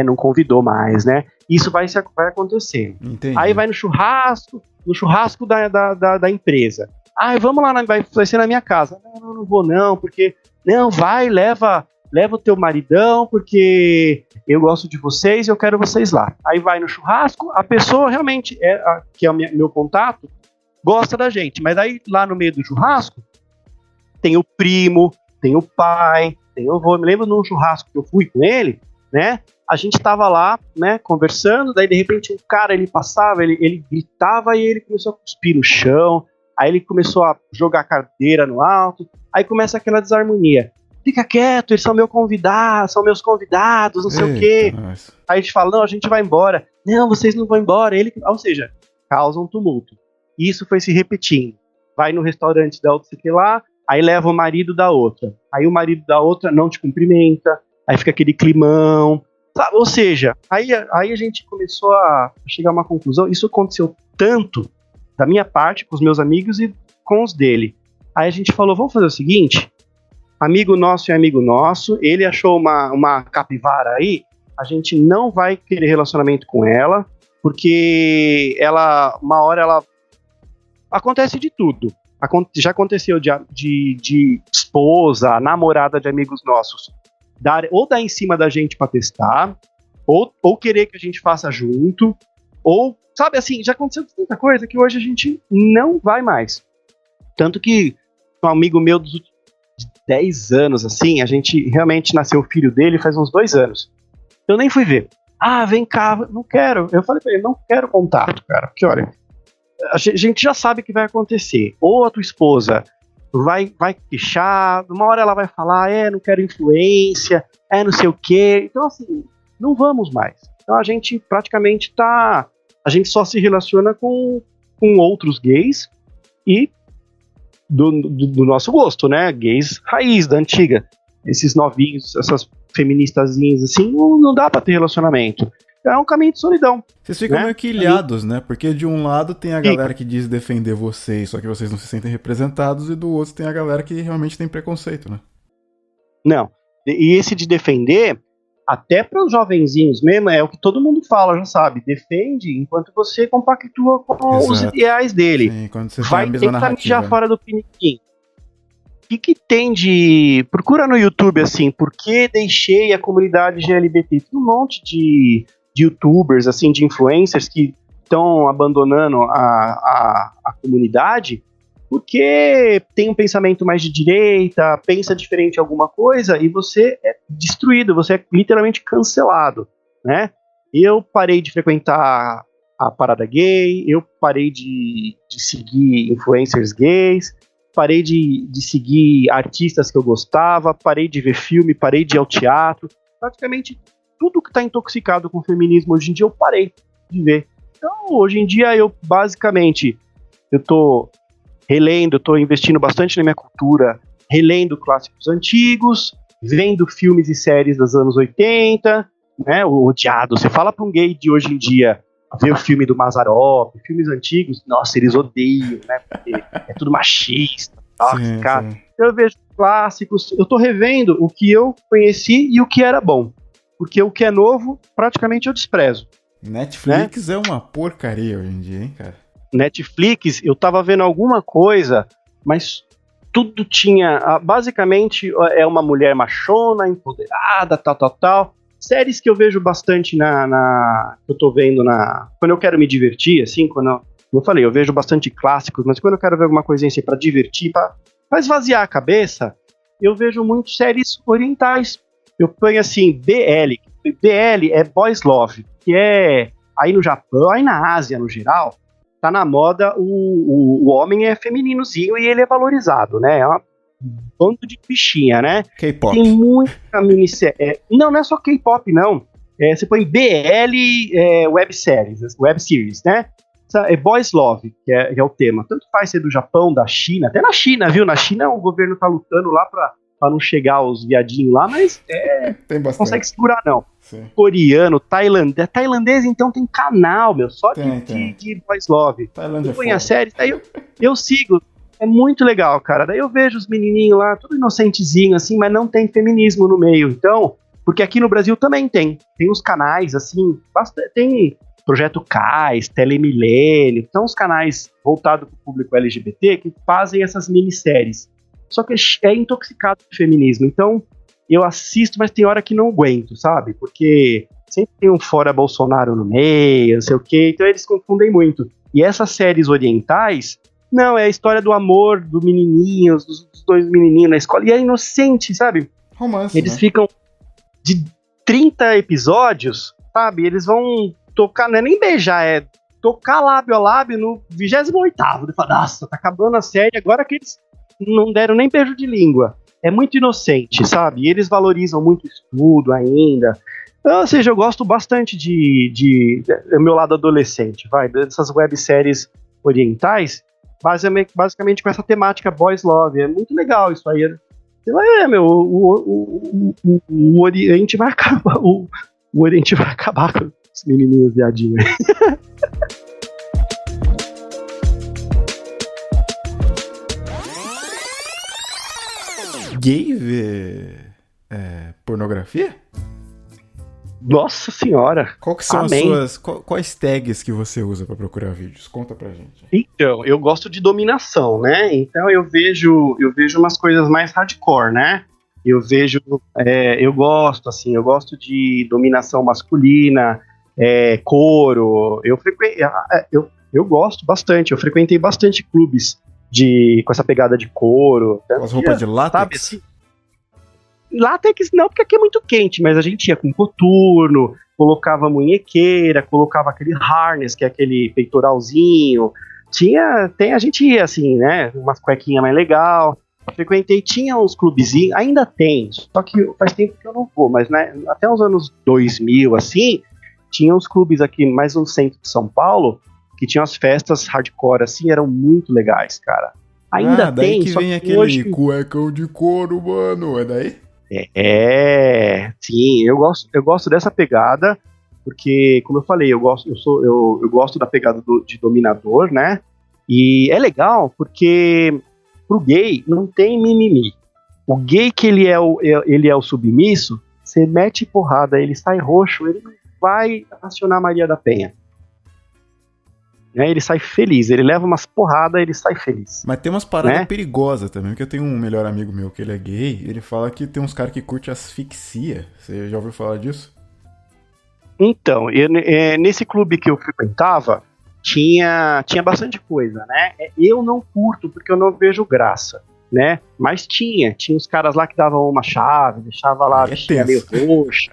Não convidou mais, né? Isso vai acontecer. Entendi. Aí vai no churrasco da empresa. Vamos lá, vai ser na minha casa. Não vou não, porque... Não, vai, leva o teu maridão, porque eu gosto de vocês e eu quero vocês lá. Aí vai no churrasco, a pessoa realmente, que é o meu contato, gosta da gente. Mas aí, lá no meio do churrasco, tem o primo, tem o pai, tem o avô. Eu me lembro num churrasco que eu fui com ele, né? A gente tava lá, né, conversando, daí de repente um cara, ele passava, ele gritava e ele começou a cuspir no chão, aí ele começou a jogar a cadeira no alto, aí começa aquela desarmonia. Fica quieto, eles são meus convidados, não sei o quê. Nossa. Aí a gente fala, não, a gente vai embora. Não, vocês não vão embora. Ou seja, causa um tumulto. E isso foi se repetindo. Vai no restaurante da outra, sei que lá, aí leva o marido da outra. Aí o marido da outra não te cumprimenta, aí fica aquele climão. Sabe? Ou seja, aí a gente começou a chegar a uma conclusão. Isso aconteceu tanto da minha parte, com os meus amigos e com os dele. Aí a gente falou, vamos fazer o seguinte, amigo nosso é amigo nosso, ele achou uma capivara aí, a gente não vai querer relacionamento com ela, porque uma hora ela... Acontece de tudo. Já aconteceu de esposa, namorada de amigos nossos, dar em cima da gente pra testar, ou querer que a gente faça junto, ou, sabe assim, já aconteceu tanta coisa que hoje a gente não vai mais. Tanto que um amigo meu dos últimos 10 anos, assim, a gente realmente nasceu o filho dele faz uns 2 anos. Eu nem fui ver. Vem cá, não quero. Eu falei pra ele, não quero contato, cara, porque olha, a gente já sabe o que vai acontecer. Ou a tua esposa vai queixar, uma hora ela vai falar, não quero influência, não sei o quê. Então, assim, não vamos mais. Então a gente praticamente a gente só se relaciona com outros gays e do nosso gosto, né? Gays raiz, da antiga. Esses novinhos, essas feministazinhas assim, não dá pra ter relacionamento. É um caminho de solidão. Vocês ficam meio que ilhados, né? Porque de um lado tem a galera que diz defender vocês, só que vocês não se sentem representados, e do outro tem a galera que realmente tem preconceito, né? Não. E esse de defender, até para os jovenzinhos mesmo, é o que todo mundo fala, já sabe. Defende enquanto você compactua com os ideais dele. Sim, quando você vai tem a mesma narrativa, já fora do piniquim. O que tem de... Procura no YouTube, assim, por que deixei a comunidade GLBT? Tem um monte de youtubers, assim, de influencers que estão abandonando a comunidade porque tem um pensamento mais de direita, pensa diferente em alguma coisa e você é destruído, você é literalmente cancelado, né? eu parei de frequentar a parada gay, eu parei de seguir influencers gays, parei de seguir artistas que eu gostava, parei de ver filme, parei de ir ao teatro. Praticamente tudo que está intoxicado com o feminismo hoje em dia eu parei de ver. Então, hoje em dia, eu tô relendo, eu tô investindo bastante na minha cultura, relendo clássicos antigos, vendo filmes e séries dos anos 80, né, o odiado. Você fala para um gay de hoje em dia, ver o filme do Mazzaropi, filmes antigos, nossa, eles odeiam, né, porque é tudo machista, Sim, cara. sim. Eu vejo clássicos, eu tô revendo o que eu conheci e o que era bom, porque o que é novo, praticamente eu desprezo. Netflix é uma porcaria hoje em dia, hein, cara? Netflix, eu tava vendo alguma coisa, mas tudo tinha, basicamente é uma mulher machona, empoderada, tal. Séries que eu vejo bastante que eu tô vendo quando eu quero me divertir, assim, como eu falei, eu vejo bastante clássicos, mas quando eu quero ver alguma coisinha assim pra divertir, pra esvaziar a cabeça, eu vejo muito séries orientais. Eu ponho assim, BL é Boys Love, que é aí no Japão, aí na Ásia no geral, tá na moda, o homem é femininozinho e ele é valorizado, né? É um bando de bichinha, né? K-pop. Tem muita minissérie. Não é só K-pop, não. Você põe BL web series, né? É Boys Love, que é o tema. Tanto faz ser do Japão, da China, até na China, viu? Na China o governo tá lutando lá pra não chegar os viadinhos lá, mas Tem não bastante. consegue segurar, não. Sim. Coreano, tailandês, então tem canal, meu, só Tem. de Boys Love. Tailândia Eu ponho a foda. série, daí eu sigo. É muito legal, cara. Daí eu vejo os menininhos lá, tudo inocentezinho, assim, mas não tem feminismo no meio. Então, porque aqui no Brasil também tem. Tem uns canais, assim, tem Projeto Cais, Telemilênio, então uns canais voltados para o público LGBT que fazem essas minisséries. Só que é intoxicado de feminismo. Então, eu assisto, mas tem hora que não aguento, sabe? Porque sempre tem um fora Bolsonaro no meio, não sei o quê, então eles confundem muito. E essas séries orientais, não, é a história do amor do menininho, dos dois menininhos na escola, e é inocente, sabe? Romance, Eles né? ficam de 30 episódios, sabe? Eles vão tocar, não é nem beijar, é tocar lábio a lábio no 28º. Eu falo, nossa, tá acabando a série, agora que eles não deram nem beijo de língua. É muito inocente, sabe? E eles valorizam muito o estudo ainda. Então, ou seja, eu gosto bastante do meu lado adolescente, dessas webséries orientais, basicamente com essa temática Boys Love. É muito legal isso aí. O Oriente vai acabar. O Oriente vai acabar com os menininhos viadinhos. Gay vê pornografia? Nossa senhora. Qual que são Amém. as suas... Quais tags que você usa pra procurar vídeos? Conta pra gente. Então, eu gosto de dominação, né? Então eu vejo umas coisas mais hardcore, né? Eu gosto de dominação masculina, couro. Eu gosto bastante. Eu frequentei bastante clubes com essa pegada de couro. As roupas de látex? Sabe, assim, látex não, porque aqui é muito quente, mas a gente ia com coturno, colocava munhequeira, colocava aquele harness, que é aquele peitoralzinho. A gente ia assim, né? Umas cuequinhas mais legal. Frequentei, tinha uns clubezinhos, ainda tem, só que faz tempo que eu não vou, mas né, até os anos 2000, assim, tinha uns clubes aqui, mais no centro de São Paulo, que tinham as festas hardcore, assim, eram muito legais, cara. Ainda daí tem, que só vem que aquele hoje... cuecão de couro, mano, é daí? Sim, eu gosto dessa pegada, porque, como eu falei, eu gosto da pegada de dominador, né? E é legal, porque pro gay não tem mimimi. O gay que ele é o submisso, você mete porrada, ele sai roxo, ele não vai acionar Maria da Penha. Né, ele sai feliz, ele leva umas porradas, ele sai feliz. Mas tem umas paradas né? perigosas também, porque eu tenho um melhor amigo meu que ele é gay, ele fala que tem uns caras que curtem asfixia. Você já ouviu falar disso? Então, nesse clube que eu frequentava, tinha bastante coisa, né? Eu não curto porque eu não vejo graça, né? Mas tinha uns caras lá que davam uma chave, deixava lá a bichinha meio roxa.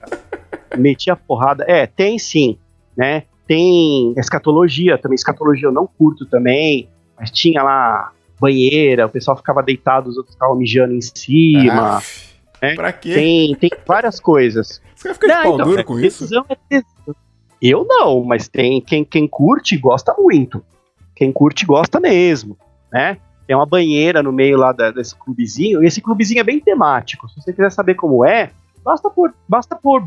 metia porrada. Tem sim, né? Tem escatologia também. Escatologia eu não curto também, mas tinha lá banheira, o pessoal ficava deitado, os outros ficavam mijando em cima. Né? Pra quê? Tem várias coisas. Você vai ficar de pau duro com isso? É tesão. Eu não, mas tem quem curte gosta muito. Quem curte gosta mesmo, né? Tem uma banheira no meio lá desse clubezinho, e esse clubezinho é bem temático. Se você quiser saber como basta por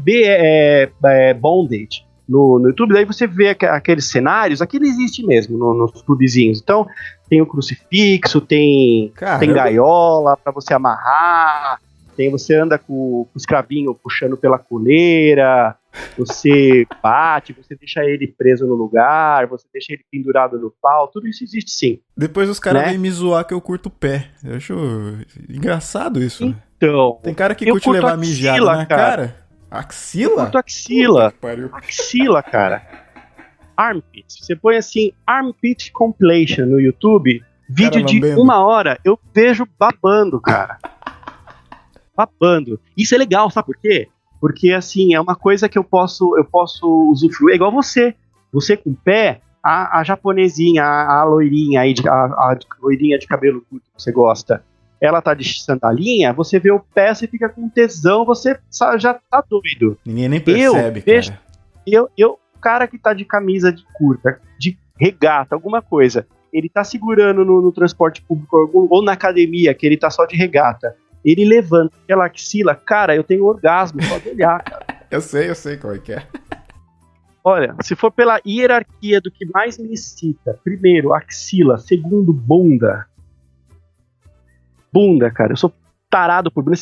Bondage no YouTube, daí você vê aqueles cenários, aquilo existe mesmo nos clubezinhos. Então, tem o crucifixo, tem gaiola pra você amarrar, você anda com o escravinho puxando pela coleira, você bate, você deixa ele preso no lugar, você deixa ele pendurado no pau, tudo isso existe sim. Depois os caras vêm me zoar que eu curto o pé. Eu acho engraçado isso. Então, tem cara que curte levar mijada na cara. Axila? Eu curto axila. Axila, cara. Armpit. Você põe assim, Armpit Compilation no YouTube, vídeo de 1 hora, eu vejo babando, cara. Babando. Isso é legal, sabe por quê? Porque, assim, é uma coisa que eu posso usufruir. É igual você. Você com o pé, a japonesinha, a loirinha aí, a loirinha de cabelo curto que você gosta, ela tá de sandalinha, você vê o pé, você fica com tesão, você já tá doido. Ninguém nem percebe, cara. O cara que tá de camisa de curta, de regata, alguma coisa, ele tá segurando no transporte público ou na academia, que ele tá só de regata, ele levanta aquela axila, cara, eu tenho orgasmo só de olhar, cara. Eu sei qual é que é. Olha, se for pela hierarquia do que mais me excita, primeiro, axila, segundo, bunda. Bunda, cara, eu sou tarado por bunda.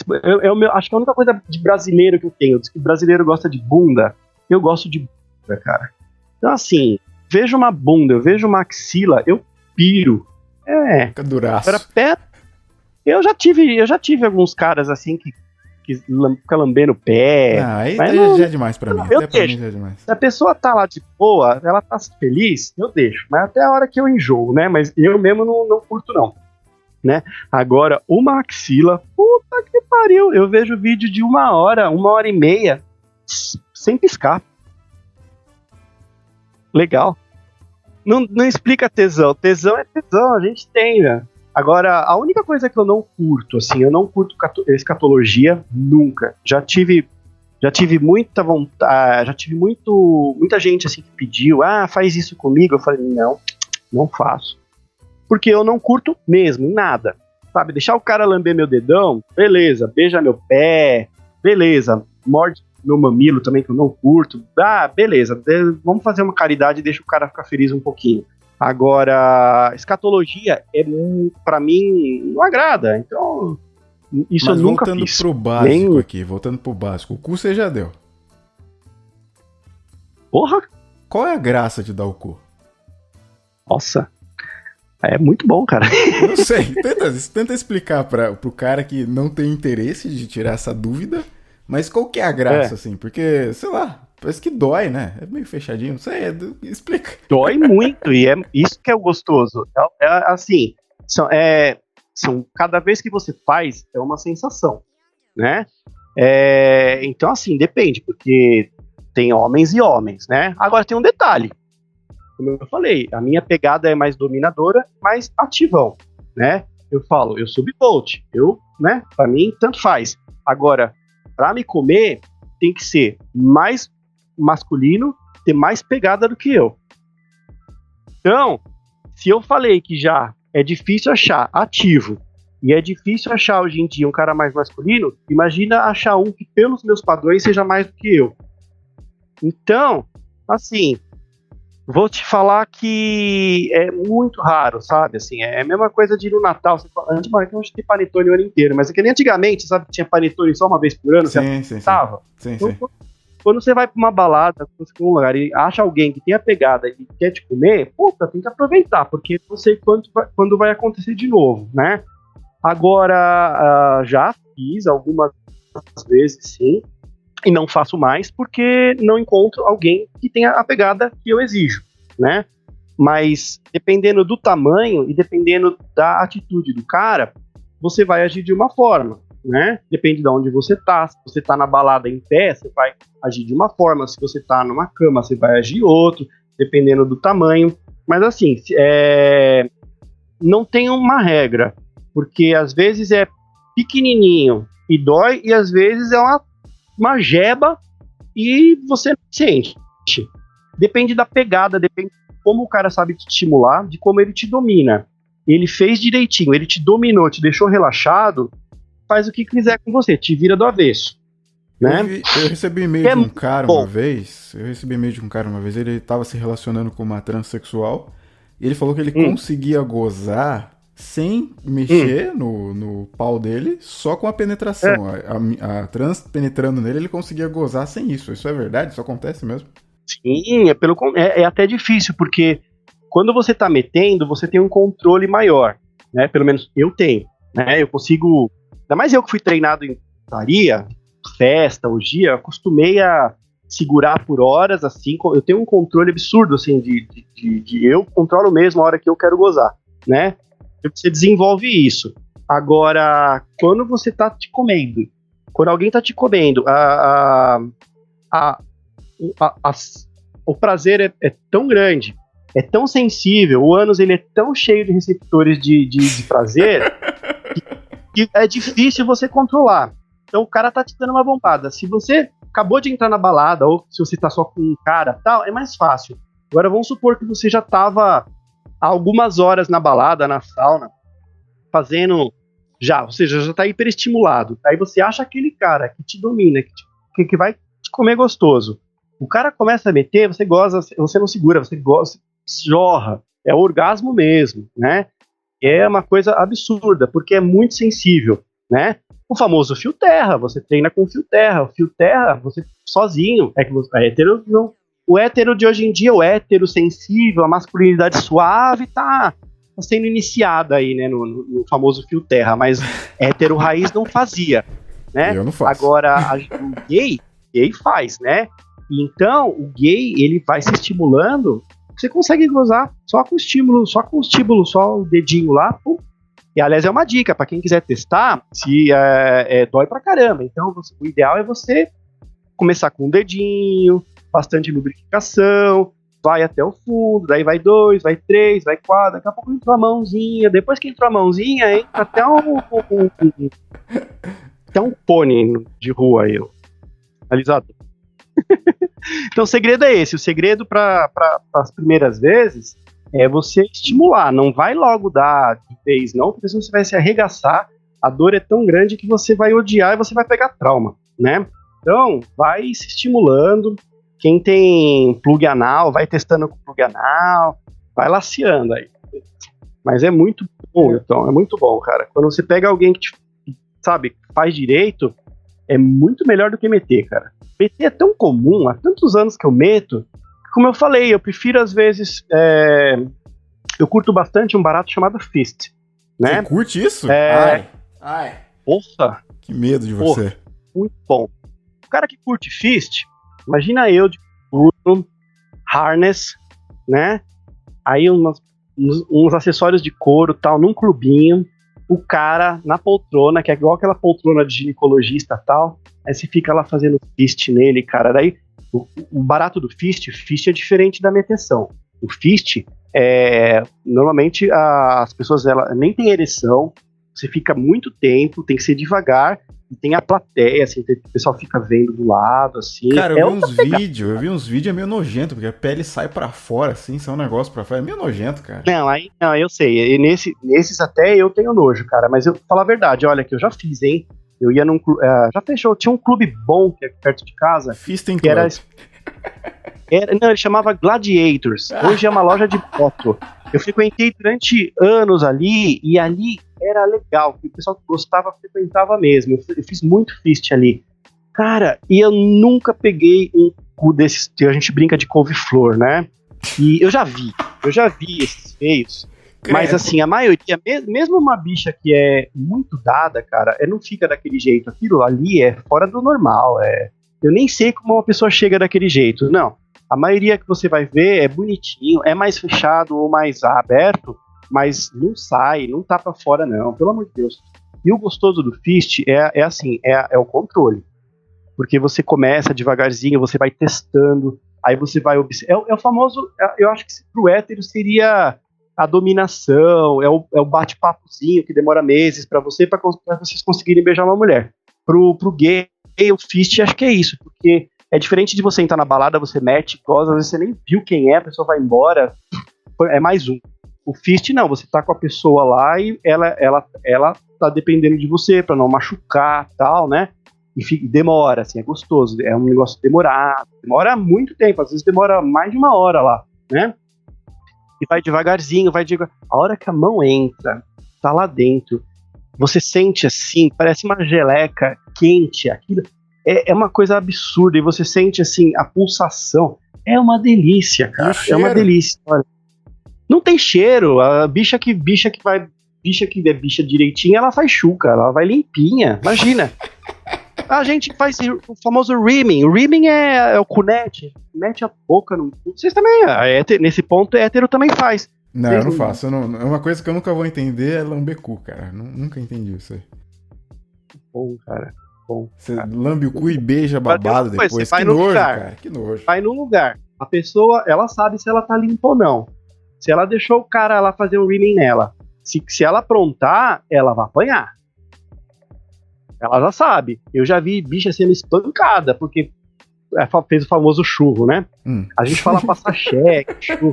Acho que é a única coisa de brasileiro que eu tenho, diz que brasileiro gosta de bunda, eu gosto de bunda, cara. Então, assim, vejo uma bunda, eu vejo uma axila, eu piro. Fica duraço. Eu já tive alguns caras assim que fica lambendo o pé. Aí já é demais pra mim. Até pra mim já é demais. Se a pessoa tá lá de boa, ela tá feliz, eu deixo. Mas até a hora que eu enjoo, né? Mas eu mesmo não curto, não. Né? Agora, uma axila, puta que pariu. Eu vejo vídeo de 1 hora, 1h30, sem piscar. Legal. Não explica tesão. Tesão é tesão, a gente tem, né? Agora, a única coisa que eu não curto, assim, eu não curto escatologia, nunca. Já tive muita vontade, muita gente assim que pediu, faz isso comigo. Eu falei, não faço. Porque eu não curto mesmo, em nada. Sabe, deixar o cara lamber meu dedão, beleza, beija meu pé, beleza, morde meu mamilo também, que eu não curto, beleza, vamos fazer uma caridade e deixa o cara ficar feliz um pouquinho. Agora, escatologia, pra mim, não agrada. Então, isso eu nunca fiz. Mas voltando pro básico aqui, voltando pro básico, o cu você já deu. Porra! Qual é a graça de dar o cu? Nossa, é muito bom, cara. Não sei, tenta explicar pro cara que não tem interesse de tirar essa dúvida, mas qual que é a graça, assim? Porque, sei lá, parece que dói, né? É meio fechadinho, não sei, explica. Dói muito, e é isso que é o gostoso. Assim, cada vez que você faz, é uma sensação, né? Então, assim, depende, porque tem homens e homens, né? Agora tem um detalhe. Como eu falei, a minha pegada é mais dominadora, mais ativão, né? Eu falo, eu sou bivolt, né? Pra mim, tanto faz. Agora, pra me comer, tem que ser mais masculino, ter mais pegada do que eu. Então, se eu falei que já é difícil achar ativo e é difícil achar hoje em dia um cara mais masculino, imagina achar um que pelos meus padrões seja mais do que eu. Então, assim, vou te falar que é muito raro, sabe? Assim, é a mesma coisa de ir no Natal. Antigamente tem panetone o ano inteiro, mas é que nem antigamente, sabe? Que tinha panetone só uma vez por ano. Sim. Quando você vai pra uma balada, pra um lugar e acha alguém que tem a pegada e quer te comer, puta, tem que aproveitar, porque não sei quando vai acontecer de novo, né? Agora, já fiz algumas vezes, sim, e não faço mais porque não encontro alguém que tenha a pegada que eu exijo, né? Mas dependendo do tamanho e dependendo da atitude do cara, você vai agir de uma forma. né? Depende de onde você tá. Se você tá na balada em pé, você vai agir de uma forma. Se você tá numa cama, você vai agir outro, dependendo do tamanho. Mas assim, não tem uma regra, porque às vezes é pequenininho e dói, e às vezes é uma jeba e você não sente. Depende da pegada, depende de como o cara sabe te estimular, de como ele te domina. Ele fez direitinho, ele te dominou, te deixou relaxado, faz o que quiser com você, te vira do avesso. Né? Eu recebi e-mail de um cara uma vez. Ele tava se relacionando com uma transexual e ele falou que ele conseguia gozar sem mexer no pau dele, só com a penetração. A trans penetrando nele, ele conseguia gozar sem isso. Isso é verdade? Isso acontece mesmo? Sim, é até difícil, porque quando você tá metendo, você tem um controle maior, né? Pelo menos eu tenho, né? Eu consigo, ainda mais eu que fui treinado em putaria, festa, orgia, eu acostumei a segurar por horas, assim, eu tenho um controle absurdo, assim, de eu controlo mesmo a hora que eu quero gozar, né? Você desenvolve isso. Agora, quando você tá te comendo, quando alguém tá te comendo, o prazer é tão grande, é tão sensível, o ânus ele é tão cheio de receptores de prazer que é difícil você controlar. Então o cara tá te dando uma bombada. Se você acabou de entrar na balada, ou se você tá só com um cara tal, é mais fácil. Agora vamos supor que você já tava há algumas horas na balada, na sauna, fazendo ou seja, já tá hiperestimulado. Aí você acha aquele cara que te domina, que vai te comer gostoso. O cara começa a meter, você goza, você não segura, você goza, jorra. É orgasmo mesmo, né? É uma coisa absurda, porque é muito sensível, né? O famoso fio terra, você treina com fio terra. O fio terra, você sozinho, é hétero, não. O hétero de hoje em dia, o hétero sensível, a masculinidade suave, tá sendo iniciada aí, né, no famoso fio terra, mas hétero raiz não fazia, né? Eu não faço. Agora, o gay faz, né? Então, o gay, ele vai se estimulando, você consegue gozar só com estímulo, só o dedinho lá, pum. E, aliás, é uma dica, para quem quiser testar, se dói pra caramba. Então, o ideal é você começar com um dedinho, bastante lubrificação, vai até o fundo, daí vai 2, vai 3, vai 4, daqui a pouco entrou a mãozinha, depois que entrou a mãozinha, entra até um pônei de rua aí, analisador. Então o segredo é esse, o segredo para as primeiras vezes é você estimular, não vai logo dar de vez não, porque senão você vai se arregaçar, a dor é tão grande que você vai odiar e você vai pegar trauma, né? Então vai se estimulando, quem tem plug anal, vai testando com plug anal, vai laceando aí. Mas é muito bom, então, é muito bom, cara. Quando você pega alguém que, sabe, faz direito, é muito melhor do que meter, cara. Meter é tão comum, há tantos anos que eu meto, como eu falei, eu prefiro às vezes, eu curto bastante um barato chamado Fist, né? Você curte isso? Ai. Porra! Que medo de você. Porra, muito bom. O cara que curte Fist, imagina eu de turno, harness, né? Aí uns acessórios de couro, tal, num clubinho, o cara na poltrona, que é igual aquela poltrona de ginecologista, tal, aí você fica lá fazendo fist nele, cara. Daí o barato do fist é diferente da meteção. O fist normalmente as pessoas nem tem ereção, você fica muito tempo, tem que ser devagar. Tem a plateia, assim, o pessoal fica vendo do lado, assim. Cara, eu vi uns vídeos, é meio nojento, porque a pele sai pra fora, assim, sai um negócio pra fora, é meio nojento, cara. Não, eu sei, e nesses até eu tenho nojo, cara, mas eu falo a verdade, olha, que eu já fiz, hein, eu ia num clube, já fechou, tinha um clube bom que é perto de casa, Fisting que Club. Não, ele chamava Gladiators, hoje é uma loja de foto. Eu frequentei durante anos ali, e ali era legal, o pessoal que gostava frequentava mesmo. Eu fiz muito fist ali. Cara, e eu nunca peguei um cu desses, a gente brinca de couve-flor, né? E eu já vi esses feios. Credo. Mas assim, a maioria, mesmo uma bicha que é muito dada, cara, não fica daquele jeito. Aquilo ali é fora do normal. Eu nem sei como uma pessoa chega daquele jeito. Não. A maioria que você vai ver é bonitinho, é mais fechado ou mais aberto, mas não sai, não tá pra fora não, pelo amor de Deus. E o gostoso do fist é assim, é o controle. Porque você começa devagarzinho, você vai testando, aí você vai observar. É o famoso, eu acho que pro hétero seria a dominação, é o bate-papozinho que demora meses pra vocês conseguirem beijar uma mulher. Pro gay, o fist acho que é isso, porque é diferente de você entrar na balada, você mete, goza, às vezes você nem viu quem é, a pessoa vai embora, é mais um. O fist não, você tá com a pessoa lá e ela tá dependendo de você pra não machucar e tal, né? E demora, assim, é gostoso, é um negócio demorado, demora muito tempo, às vezes demora mais de 1 hora lá, né? E vai devagarzinho, a hora que a mão entra, tá lá dentro, você sente assim, parece uma geleca quente, aquilo é uma coisa absurda, e você sente assim, a pulsação, é uma delícia, cara, é uma delícia, olha. Não tem cheiro, a bicha que é bicha direitinha, ela faz chuca, ela vai limpinha, imagina. A gente faz o famoso rimming. O rimming é o cunete. Mete a boca no... Vocês também, nesse ponto, hétero também faz. Não, eu não faço. É uma coisa que eu nunca vou entender é lamber cu, cara. Nunca entendi isso aí. Bom, cara. Bom, você lambe o cu e beija babado depois. Você vai no nojo, lugar, cara. Que nojo. Vai no lugar. A pessoa, ela sabe se ela tá limpa ou não. Se ela deixou o cara lá fazer um rimming nela, se ela aprontar, ela vai apanhar. Ela já sabe. Eu já vi bicha sendo espancada, porque fez o famoso churro, né? A gente fala passar cheque, churro,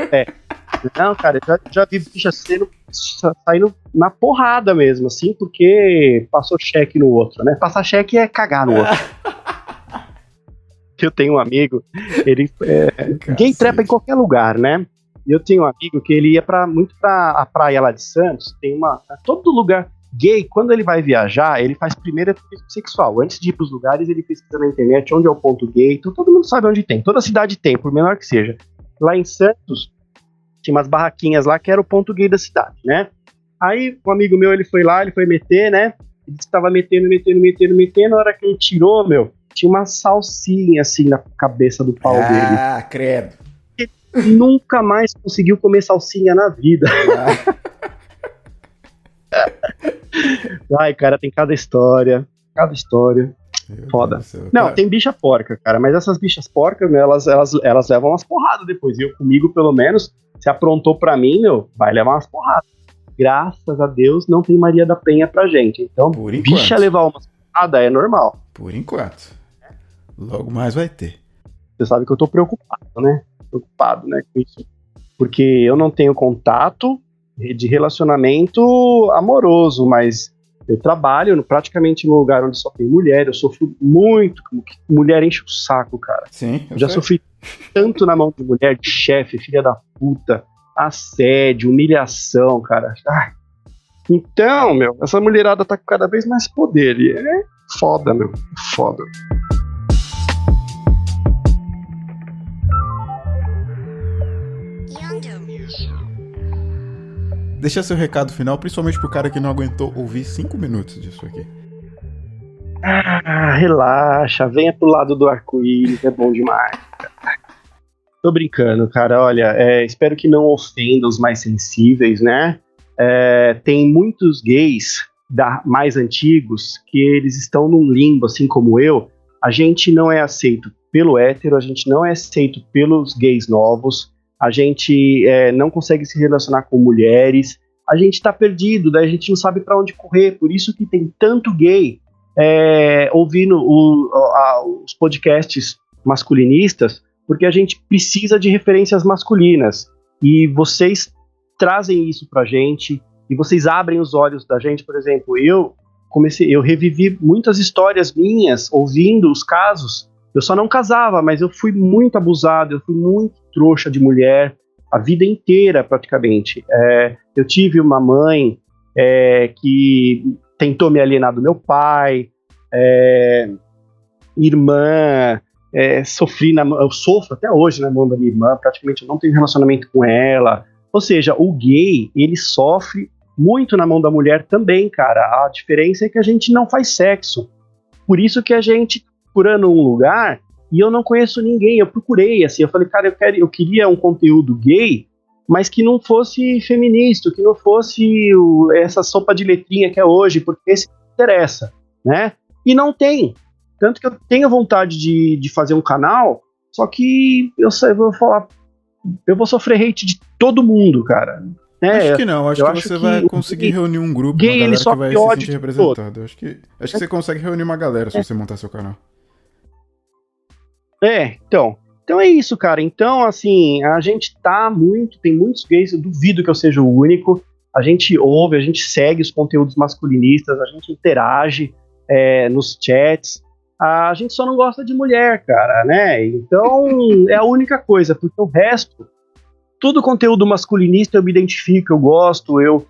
Não, cara, eu já vi bicha saindo na porrada mesmo, assim, porque passou cheque no outro, né? Passar cheque é cagar no outro. Eu tenho um amigo, ele gay trepa em qualquer lugar, né? E eu tenho um amigo que ele ia muito pra a praia lá de Santos, todo lugar gay, quando ele vai viajar, ele faz primeiro turismo sexual. Antes de ir pros lugares, ele pesquisa na internet onde é o ponto gay, então todo mundo sabe onde tem, toda cidade tem, por menor que seja. Lá em Santos, tinha umas barraquinhas lá que era o ponto gay da cidade, né? Aí, um amigo meu, ele foi lá, ele foi meter, né? Ele estava metendo, na hora que ele tirou, tinha uma salsinha assim na cabeça do pau dele. Ah, credo. Ele nunca mais conseguiu comer salsinha na vida. Ai, cara, tem cada história. Foda. Não, tem bicha porca, cara, mas essas bichas porcas, elas levam umas porradas depois. E eu, comigo, pelo menos, se aprontou pra mim, vai levar umas porradas. Graças a Deus, não tem Maria da Penha pra gente. Então, bicha levar umas porradas é normal. Por enquanto. Logo mais vai ter. Você sabe que eu tô preocupado, né? Com isso. Porque eu não tenho contato de relacionamento amoroso, mas eu trabalho praticamente num lugar onde só tem mulher, eu sofro muito, mulher enche o saco, cara. Sim, eu já sofri tanto na mão de mulher, de chefe, filha da puta, assédio, humilhação, cara. Ai. Então, essa mulherada tá com cada vez mais poder, e é foda, foda. Deixa seu recado final, principalmente pro cara que não aguentou ouvir 5 minutos disso aqui. Relaxa, venha pro lado do arco-íris, é bom demais. Tô brincando, cara, olha, espero que não ofenda os mais sensíveis, né? Tem muitos gays mais antigos que eles estão num limbo, assim como eu. A gente não é aceito pelo hétero, a gente não é aceito pelos gays novos. A gente não consegue se relacionar com mulheres, a gente tá perdido, daí a gente não sabe pra onde correr, por isso que tem tanto gay ouvindo os podcasts masculinistas, porque a gente precisa de referências masculinas, e vocês trazem isso pra gente, e vocês abrem os olhos da gente. Por exemplo, eu revivi muitas histórias minhas, ouvindo os casos. Eu só não casava, mas eu fui muito abusado, eu fui muito trouxa de mulher, a vida inteira praticamente. Eu tive uma mãe que tentou me alienar do meu pai, irmã, eu sofro até hoje na mão da minha irmã, praticamente eu não tenho relacionamento com ela. Ou seja, o gay, ele sofre muito na mão da mulher também, cara. A diferença é que a gente não faz sexo. Por isso que a gente procurando um lugar, e eu não conheço ninguém, eu procurei, assim, eu falei, cara, eu queria um conteúdo gay, mas que não fosse feminista, que não fosse essa sopa de letrinha que é hoje, porque esse interessa, né? E não tem. Tanto que eu tenho vontade de fazer um canal, só que eu vou falar, eu vou sofrer hate de todo mundo, cara. Acho que não, acho que você vai conseguir reunir um grupo, uma galera que vai se sentir representada. Acho que você consegue reunir uma galera se você montar seu canal. Então é isso, cara. Então, assim, a gente tem muitos gays, eu duvido que eu seja o único. A gente ouve, a gente segue os conteúdos masculinistas, a gente interage nos chats. A gente só não gosta de mulher, cara, né? Então, é a única coisa, porque o resto, todo conteúdo masculinista eu me identifico, eu gosto, eu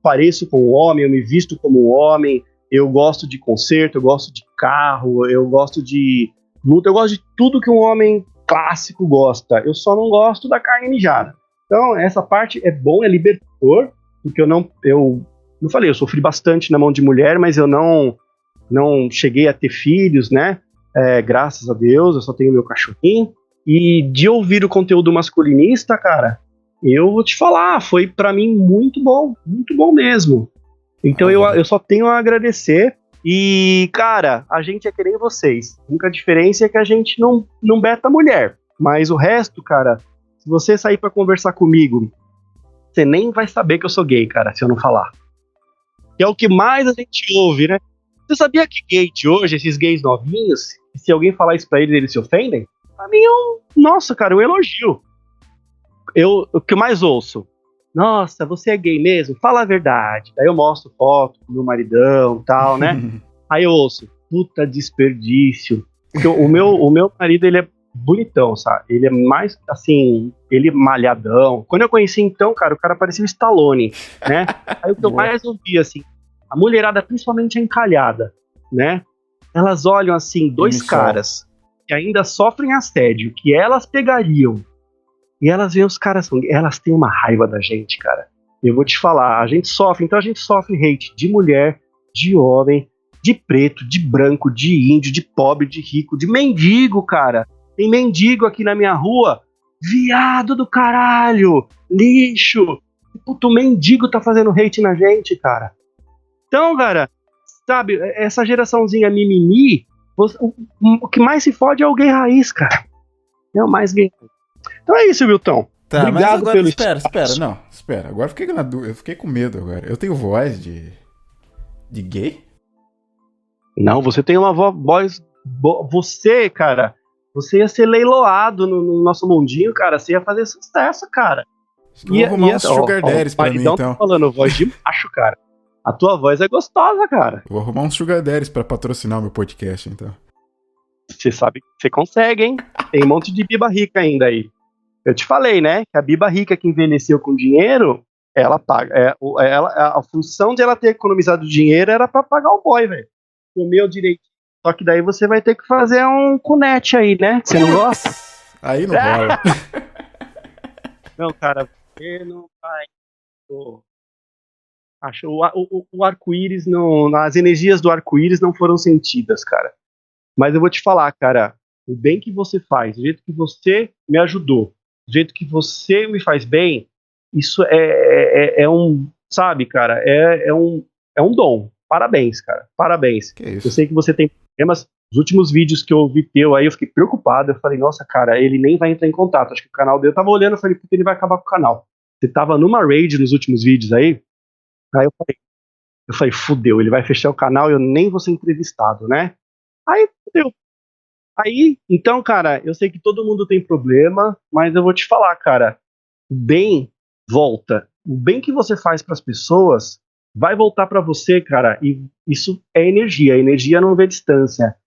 pareço com um homem, eu me visto como um homem, eu gosto de concerto, eu gosto de carro, eu gosto de luta, eu gosto de tudo que um homem clássico gosta. Eu só não gosto da carne mijada. Então, essa parte é bom, é libertador, porque eu não falei, eu sofri bastante na mão de mulher, mas eu não cheguei a ter filhos, né? Graças a Deus, eu só tenho meu cachorrinho. E de ouvir o conteúdo masculinista, cara, eu vou te falar, foi pra mim muito bom mesmo. Então eu só tenho a agradecer. E, cara, a gente é que nem vocês. A única diferença é que a gente não beta mulher. Mas o resto, cara, se você sair pra conversar comigo, você nem vai saber que eu sou gay, cara, se eu não falar. Que é o que mais a gente ouve, né? Você sabia que gay de hoje, esses gays novinhos, se alguém falar isso pra eles se ofendem? Pra mim nossa, cara, um elogio. O que eu mais ouço? Nossa, você é gay mesmo? Fala a verdade. Daí eu mostro foto do meu maridão e tal, né? Aí eu ouço, puta desperdício. Porque o meu marido, ele é bonitão, sabe? Ele é mais, assim, ele é malhadão. Quando eu conheci então, cara, o cara parecia o Stallone, né? Aí o que eu mais ouvi, assim, a mulherada, principalmente a encalhada, né? Elas olham, assim, dois caras que ainda sofrem assédio, que elas pegariam, e elas veem os caras, elas têm uma raiva da gente, cara. Eu vou te falar, a gente sofre hate de mulher, de homem, de preto, de branco, de índio, de pobre, de rico, de mendigo, cara. Tem mendigo aqui na minha rua, viado do caralho, lixo. Puto, o mendigo tá fazendo hate na gente, cara. Então, cara, sabe, essa geraçãozinha mimimi, o que mais se fode é o gay raiz, cara. É o mais gay. Então é isso, Wilton. Tá, obrigado mas agora, pelo espera. Agora eu fiquei com medo agora. Eu tenho voz de gay? Não, você tem uma voz... Você, cara, você ia ser leiloado no nosso mundinho, cara. Você ia fazer sucesso, cara. Vou arrumar uns sugar daddies pra mim, então. Tá falando voz de macho, cara. A tua voz é gostosa, cara. Vou arrumar uns sugar daddies pra patrocinar o meu podcast, então. Você sabe que você consegue, hein? Tem um monte de biba rica ainda aí. Eu te falei, né? Que a biba rica que envelheceu com dinheiro, ela paga. A função de ela ter economizado dinheiro era pra pagar o boy, velho. Comeu direito. Só que daí você vai ter que fazer um cunete aí, né? Você não gosta? Aí não rola. Não, cara, você não vai. Acho o arco-íris não. As energias do arco-íris não foram sentidas, cara. Mas eu vou te falar, cara, o bem que você faz, o jeito que você me ajudou, o jeito que você me faz bem, isso é um, sabe, cara, é um dom. Parabéns, cara, parabéns. Que isso? Eu sei que você tem problemas. Os últimos vídeos que eu vi teu aí, eu fiquei preocupado. Eu falei, nossa, cara, ele nem vai entrar em contato. Acho que o canal dele, eu tava olhando, eu falei, porque ele vai acabar com o canal. Você tava numa raid nos últimos vídeos aí eu falei, fudeu, ele vai fechar o canal e eu nem vou ser entrevistado, né? Aí, fudeu. Aí, então, cara, eu sei que todo mundo tem problema, mas eu vou te falar, cara, o bem volta. O bem que você faz pras pessoas vai voltar pra você, cara, e isso é energia. A energia não vê distância.